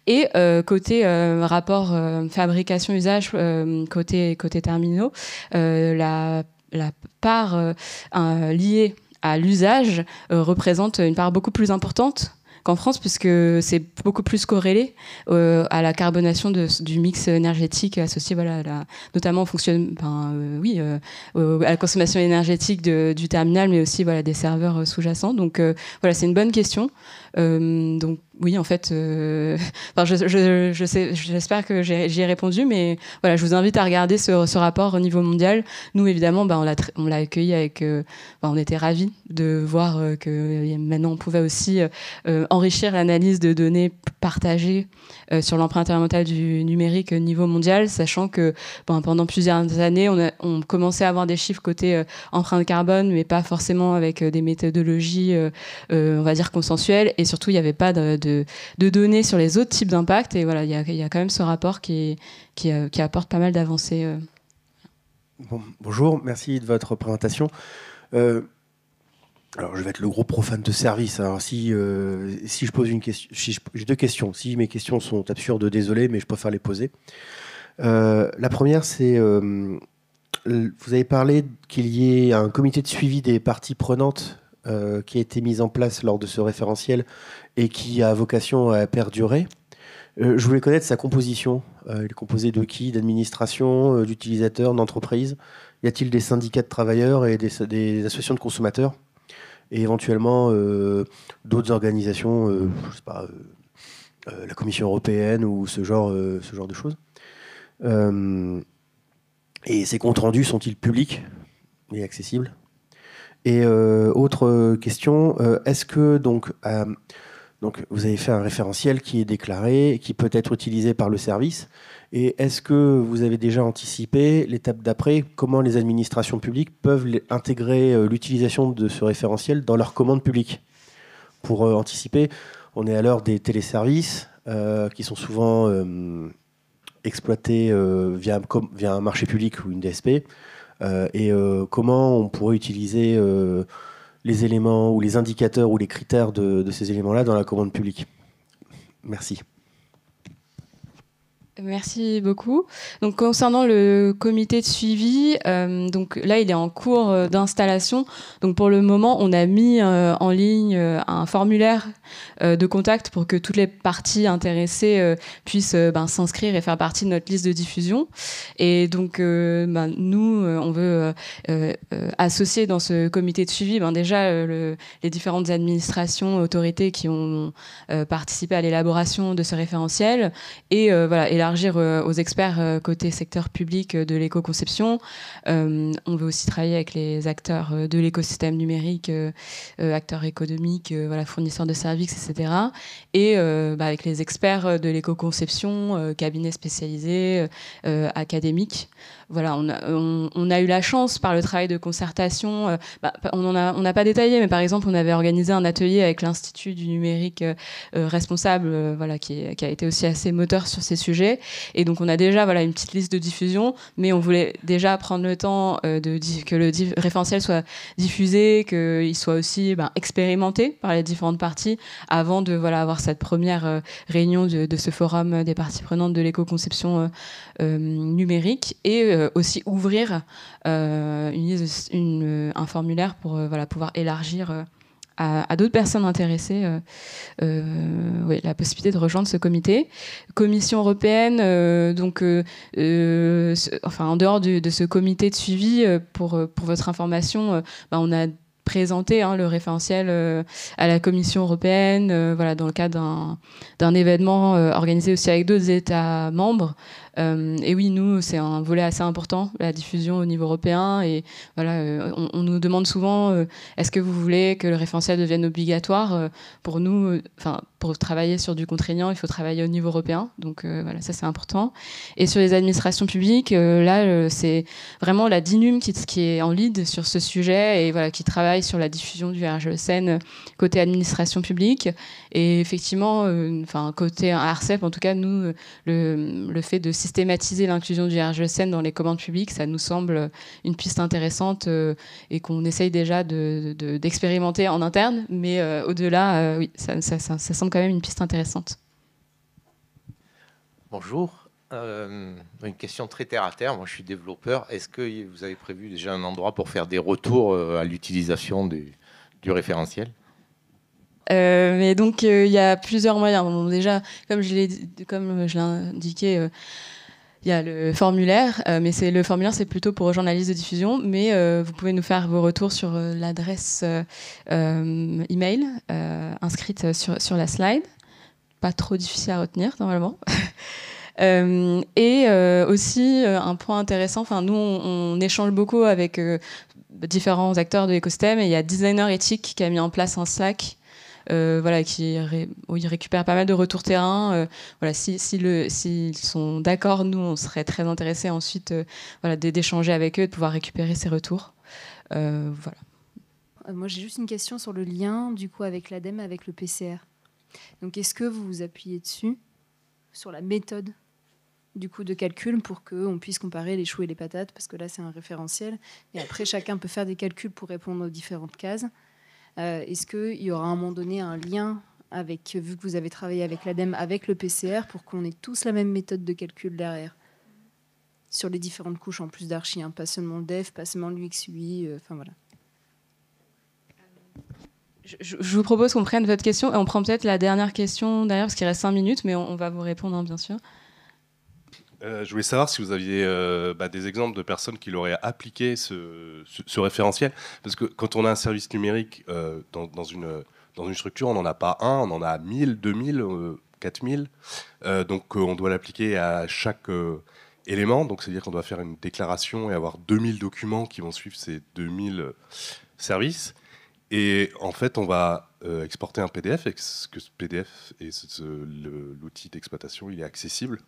Et côté rapport fabrication-usage, côté terminaux, la part liée à l'usage représente une part beaucoup plus importante qu'en France, puisque c'est beaucoup plus corrélé à la carbonation du mix énergétique associé, notamment à la consommation énergétique du terminal, mais aussi des serveurs sous-jacents. Donc c'est une bonne question. Donc oui, en fait, j'espère que j'y ai répondu, mais je vous invite à regarder ce rapport au niveau mondial. Nous, évidemment, on l'a accueilli avec... on était ravis de voir que maintenant, on pouvait aussi enrichir l'analyse de données partagées sur l'empreinte environnementale du numérique au niveau mondial, sachant que pendant plusieurs années, on commençait à avoir des chiffres côté empreinte carbone, mais pas forcément avec des méthodologies, on va dire, consensuelles. Et surtout, il n'y avait pas de données sur les autres types d'impact. Et voilà, il y a quand même ce rapport qui apporte pas mal d'avancées. Bonjour, merci de votre présentation. Alors, je vais être le gros profane de service. Alors, si je pose une question, j'ai deux questions. Si mes questions sont absurdes, désolé, mais je préfère les poser. La première, c'est vous avez parlé qu'il y ait un comité de suivi des parties prenantes qui a été mis en place lors de ce référentiel et qui a vocation à perdurer. Je voulais connaître sa composition. Il est composé de qui? D'administration, d'utilisateurs, d'entreprises? Y a-t-il des syndicats de travailleurs et des associations de consommateurs? Et éventuellement d'autres organisations, je sais pas, la Commission européenne ou ce genre de choses. Et ces comptes rendus sont-ils publics et accessibles? Et autre question, est-ce que donc vous avez fait un référentiel qui est déclaré, qui peut être utilisé par le service, et est-ce que vous avez déjà anticipé l'étape d'après, comment les administrations publiques peuvent intégrer l'utilisation de ce référentiel dans leurs commandes publiques? Pour anticiper, on est à l'heure des téléservices qui sont souvent exploités via un marché public ou une DSP, et comment on pourrait utiliser les éléments ou les indicateurs ou les critères de ces éléments-là dans la commande publique. Merci. Merci beaucoup. Donc, concernant le comité de suivi, donc là, il est en cours d'installation. Donc, pour le moment, on a mis en ligne un formulaire de contact pour que toutes les parties intéressées puissent s'inscrire et faire partie de notre liste de diffusion. Et donc, nous, on veut associer dans ce comité de suivi déjà les différentes administrations, autorités qui ont participé à l'élaboration de ce référentiel et élargir aux experts côté secteur public de l'éco-conception. On veut aussi travailler avec les acteurs de l'écosystème numérique, acteurs économiques, fournisseurs de services, etc. Et avec les experts de l'éco-conception, cabinets spécialisés, académiques. Voilà, on a eu la chance par le travail de concertation. On n'a pas détaillé, mais par exemple, on avait organisé un atelier avec l'Institut du numérique responsable, qui a été aussi assez moteur sur ces sujets. Et donc, on a déjà une petite liste de diffusion, mais on voulait déjà prendre le temps que le référentiel soit diffusé, qu'il soit aussi expérimenté par les différentes parties, avant de avoir cette première réunion de ce forum des parties prenantes de l'éco-conception numérique, et aussi ouvrir un formulaire pour pouvoir élargir à d'autres personnes intéressées la possibilité de rejoindre ce comité. Commission européenne, en dehors de ce comité de suivi, pour votre information, on a présenté le référentiel à la Commission européenne dans le cadre d'un événement organisé aussi avec d'autres États membres. Et oui, nous, c'est un volet assez important, la diffusion au niveau européen. Et on nous demande souvent est-ce que vous voulez que le référentiel devienne obligatoire? Pour nous, pour travailler sur du contraignant, il faut travailler au niveau européen. Donc ça, c'est important. Et sur les administrations publiques, là, c'est vraiment la DINUM qui est en lead sur ce sujet et qui travaille sur la diffusion du RGESN côté administration publique. Et effectivement, côté ARCEP, en tout cas, nous, le fait de systématiser l'inclusion du RGESN dans les commandes publiques, ça nous semble une piste intéressante et qu'on essaye déjà d'expérimenter en interne. Mais au-delà, oui, ça semble quand même une piste intéressante. Bonjour. Une question très terre à terre. Moi, je suis développeur. Est-ce que vous avez prévu déjà un endroit pour faire des retours à l'utilisation du référentiel ? Mais donc, il y a plusieurs moyens. Bon, déjà, comme je l'ai indiqué, il y a le formulaire, mais le formulaire, c'est plutôt pour journalistes de diffusion. Mais vous pouvez nous faire vos retours sur l'adresse email inscrite sur la slide. Pas trop difficile à retenir, normalement. Et aussi, un point intéressant, nous, on échange beaucoup avec différents acteurs de l'écosystème. Et il y a Designer Ethic qui a mis en place un Slack où ils récupèrent pas mal de retours terrain. S'ils sont d'accord, nous, on serait très intéressés ensuite d'échanger avec eux, de pouvoir récupérer ces retours. Moi, j'ai juste une question sur le lien du coup, avec l'ADEME, avec le PCR. Donc, est-ce que vous vous appuyez dessus, sur la méthode du coup, de calcul pour qu'on puisse comparer les choux et les patates, parce que là, c'est un référentiel. Et après, chacun peut faire des calculs pour répondre aux différentes cases. Est-ce qu'il y aura à un moment donné un lien, vu que vous avez travaillé avec l'ADEME, avec le PCR, pour qu'on ait tous la même méthode de calcul derrière, sur les différentes couches, en plus d'archi, pas seulement le dev, pas seulement l'UX, UI, voilà. Je vous propose qu'on prenne votre question, et on prend peut-être la dernière question derrière, parce qu'il reste 5 minutes, mais on va vous répondre, bien sûr. Je voulais savoir si vous aviez des exemples de personnes qui l'auraient appliqué ce référentiel, parce que quand on a un service numérique dans une structure, on n'en a pas un, on en a 1000, 2000, 4000, donc on doit l'appliquer à chaque élément, donc c'est-à-dire qu'on doit faire une déclaration et avoir 2000 documents qui vont suivre ces 2000 services, et en fait on va exporter un PDF, et que ce PDF et l'outil d'exploitation il est accessible,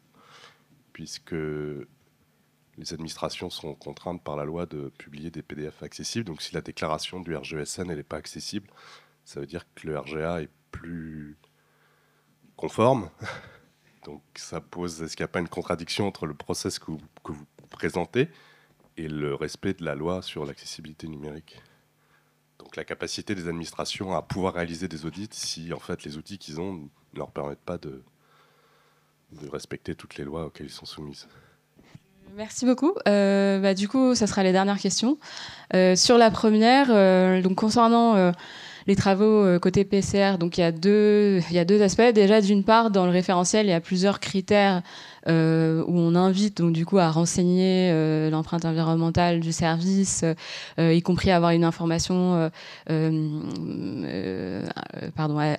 puisque les administrations sont contraintes par la loi de publier des PDF accessibles. Donc si la déclaration du RGESN n'est pas accessible, ça veut dire que le RGA est plus conforme. Donc ça pose, est-ce qu'il n'y a pas une contradiction entre le process que vous présentez et le respect de la loi sur l'accessibilité numérique ? Donc la capacité des administrations à pouvoir réaliser des audits si en fait les outils qu'ils ont ne leur permettent pas de respecter toutes les lois auxquelles ils sont soumises. Merci beaucoup. Du coup, ça sera les dernières questions. Sur la première, donc concernant les travaux côté PCR, donc il y a deux aspects. Déjà, d'une part, dans le référentiel, il y a plusieurs critères où on invite donc du coup à renseigner l'empreinte environnementale du service, y compris à avoir une information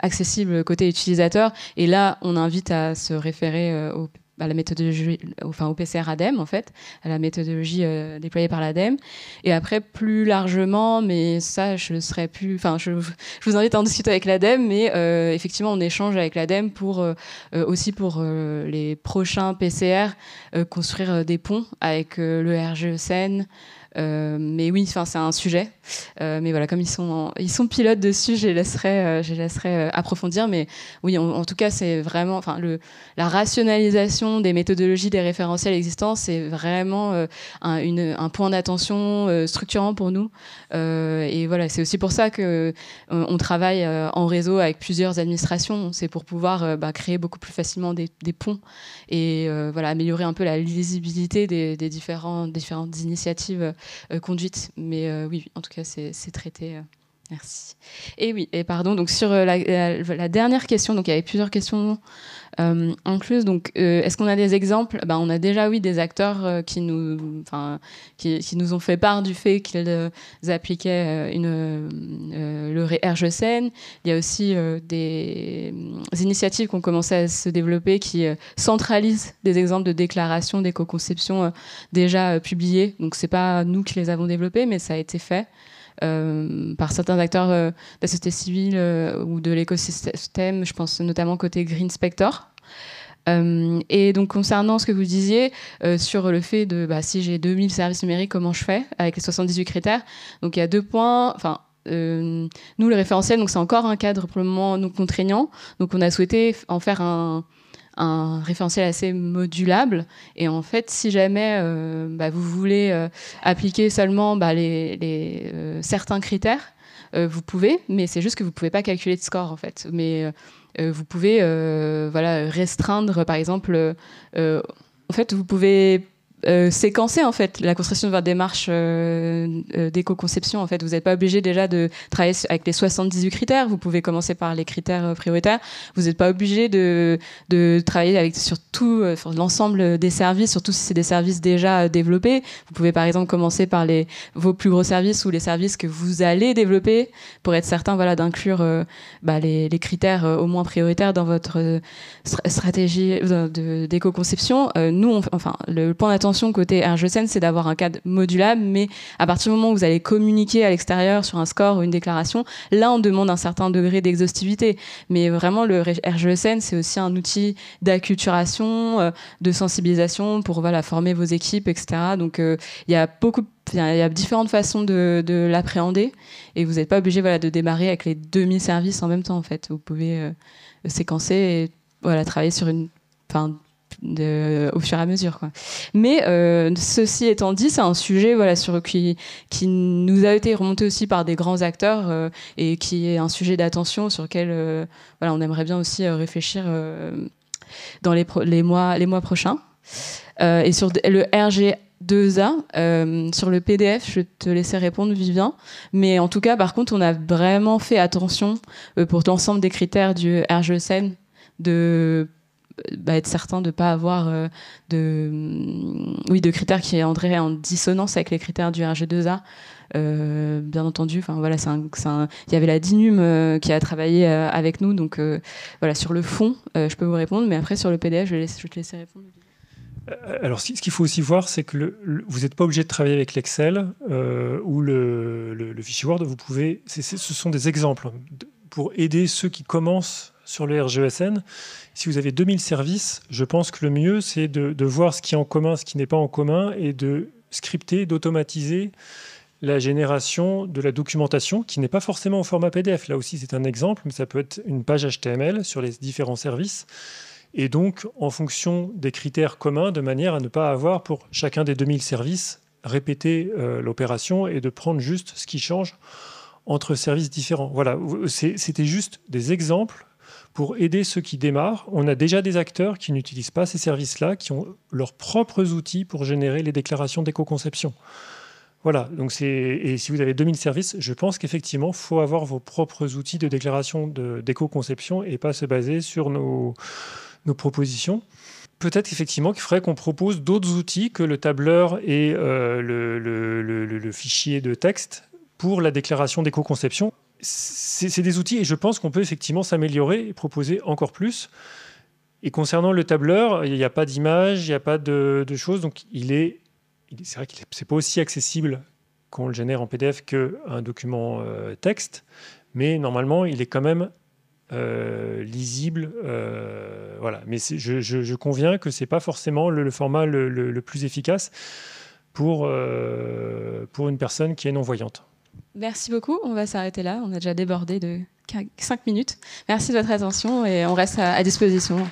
accessible côté utilisateur. Et là, on invite à se référer à la méthodologie, au PCR ADEME, en fait, à la méthodologie déployée par l'ADEME. Et après, plus largement, mais ça, je vous invite à en discuter avec l'ADEME, mais effectivement, on échange avec l'ADEME aussi pour les prochains PCR, construire des ponts avec le RGESN. Mais oui, c'est un sujet. Mais voilà, comme ils sont pilotes dessus, je les laisserai approfondir. Mais oui, en tout cas, c'est vraiment, la rationalisation des méthodologies, des référentiels existants, c'est vraiment un point d'attention structurant pour nous. Et voilà, c'est aussi pour ça que on travaille en réseau avec plusieurs administrations. C'est pour pouvoir créer beaucoup plus facilement des ponts et améliorer un peu la lisibilité des différentes initiatives conduites. Mais oui, en tout cas, c'est traité. Merci. Et oui, et pardon, donc sur la dernière question, donc il y avait plusieurs questions incluses. Donc, est-ce qu'on a des exemples ? On a déjà, oui, des acteurs qui nous ont fait part du fait qu'ils appliquaient le RGESN. Il y a aussi des initiatives qui ont commencé à se développer qui centralisent des exemples de déclarations d'éco-conception déjà publiés. Donc, c'est pas nous qui les avons développés, mais ça a été fait. Par certains acteurs de la société civile ou de l'écosystème, je pense notamment côté Green Spector. Et donc concernant ce que vous disiez sur le fait de si j'ai 2000 services numériques, comment je fais avec les 78 critères. Donc il y a 2 points. Nous, le référentiel, donc c'est encore un cadre pour le moment non contraignant. Donc on a souhaité en faire un un référentiel assez modulable. Et en fait, si jamais vous voulez appliquer seulement certains critères, vous pouvez, mais c'est juste que vous ne pouvez pas calculer de score en fait. Mais vous pouvez restreindre, par exemple, en fait, vous pouvez séquencer en fait la construction de votre démarche d'éco-conception. En fait, vous n'êtes pas obligé déjà de travailler avec les 78 critères. Vous pouvez commencer par les critères prioritaires. Vous n'êtes pas obligé de travailler sur l'ensemble des services, surtout si c'est des services déjà développés. Vous pouvez par exemple commencer par vos plus gros services ou les services que vous allez développer pour être certain d'inclure les critères au moins prioritaires dans votre stratégie d'éco-conception. Le point d'attention côté RGESN, c'est d'avoir un cadre modulable, mais à partir du moment où vous allez communiquer à l'extérieur sur un score ou une déclaration, là on demande un certain degré d'exhaustivité. Mais vraiment, le RGESN, c'est aussi un outil d'acculturation, de sensibilisation pour former vos équipes, etc. Donc il y a différentes façons de l'appréhender, et vous n'êtes pas obligé de démarrer avec les 2000 services en même temps. En fait, vous pouvez séquencer et travailler sur au fur et à mesure, quoi. Mais ceci étant dit, c'est un sujet qui nous a été remonté aussi par des grands acteurs et qui est un sujet d'attention sur lequel on aimerait bien aussi réfléchir dans les mois prochains. Et sur le RG2A, sur le PDF, je te laisser répondre, Vivien. Mais en tout cas, par contre, on a vraiment fait attention pour l'ensemble des critères du RGESN être certain de ne pas avoir de critères qui entreraient en dissonance avec les critères du RG2A. Bien entendu, il y avait la DINUM qui a travaillé avec nous, donc sur le fond, je peux vous répondre, mais après sur le PDF, je vais te laisser répondre. Alors, ce qu'il faut aussi voir, c'est que vous n'êtes pas obligé de travailler avec l'Excel ou le fichier Word. Ce sont des exemples pour aider ceux qui commencent sur le RGESN. Si vous avez 2000 services, je pense que le mieux, c'est de voir ce qui est en commun, ce qui n'est pas en commun, et de scripter, d'automatiser la génération de la documentation, qui n'est pas forcément au format PDF. Là aussi, c'est un exemple, mais ça peut être une page HTML sur les différents services. Et donc, en fonction des critères communs, de manière à ne pas avoir, pour chacun des 2000 services, répéter l'opération et de prendre juste ce qui change entre services différents. Voilà, c'était juste des exemples pour aider ceux qui démarrent. On a déjà des acteurs qui n'utilisent pas ces services-là, qui ont leurs propres outils pour générer les déclarations d'éco-conception. Voilà, donc et si vous avez 2000 services, je pense qu'effectivement, il faut avoir vos propres outils de déclaration d'éco-conception et pas se baser sur nos propositions. Peut-être effectivement qu'il faudrait qu'on propose d'autres outils que le tableur et le fichier de texte pour la déclaration d'éco-conception. C'est des outils et je pense qu'on peut effectivement s'améliorer et proposer encore plus. Et concernant le tableur, il n'y a pas d'image, il n'y a pas de choses. Donc c'est vrai que ce n'est pas aussi accessible quand on le génère en PDF qu'un document texte. Mais normalement, il est quand même lisible. Voilà. Mais je conviens que ce n'est pas forcément le format le plus efficace pour une personne qui est non-voyante. Merci beaucoup, on va s'arrêter là, on a déjà débordé de 5 minutes. Merci de votre attention et on reste à disposition.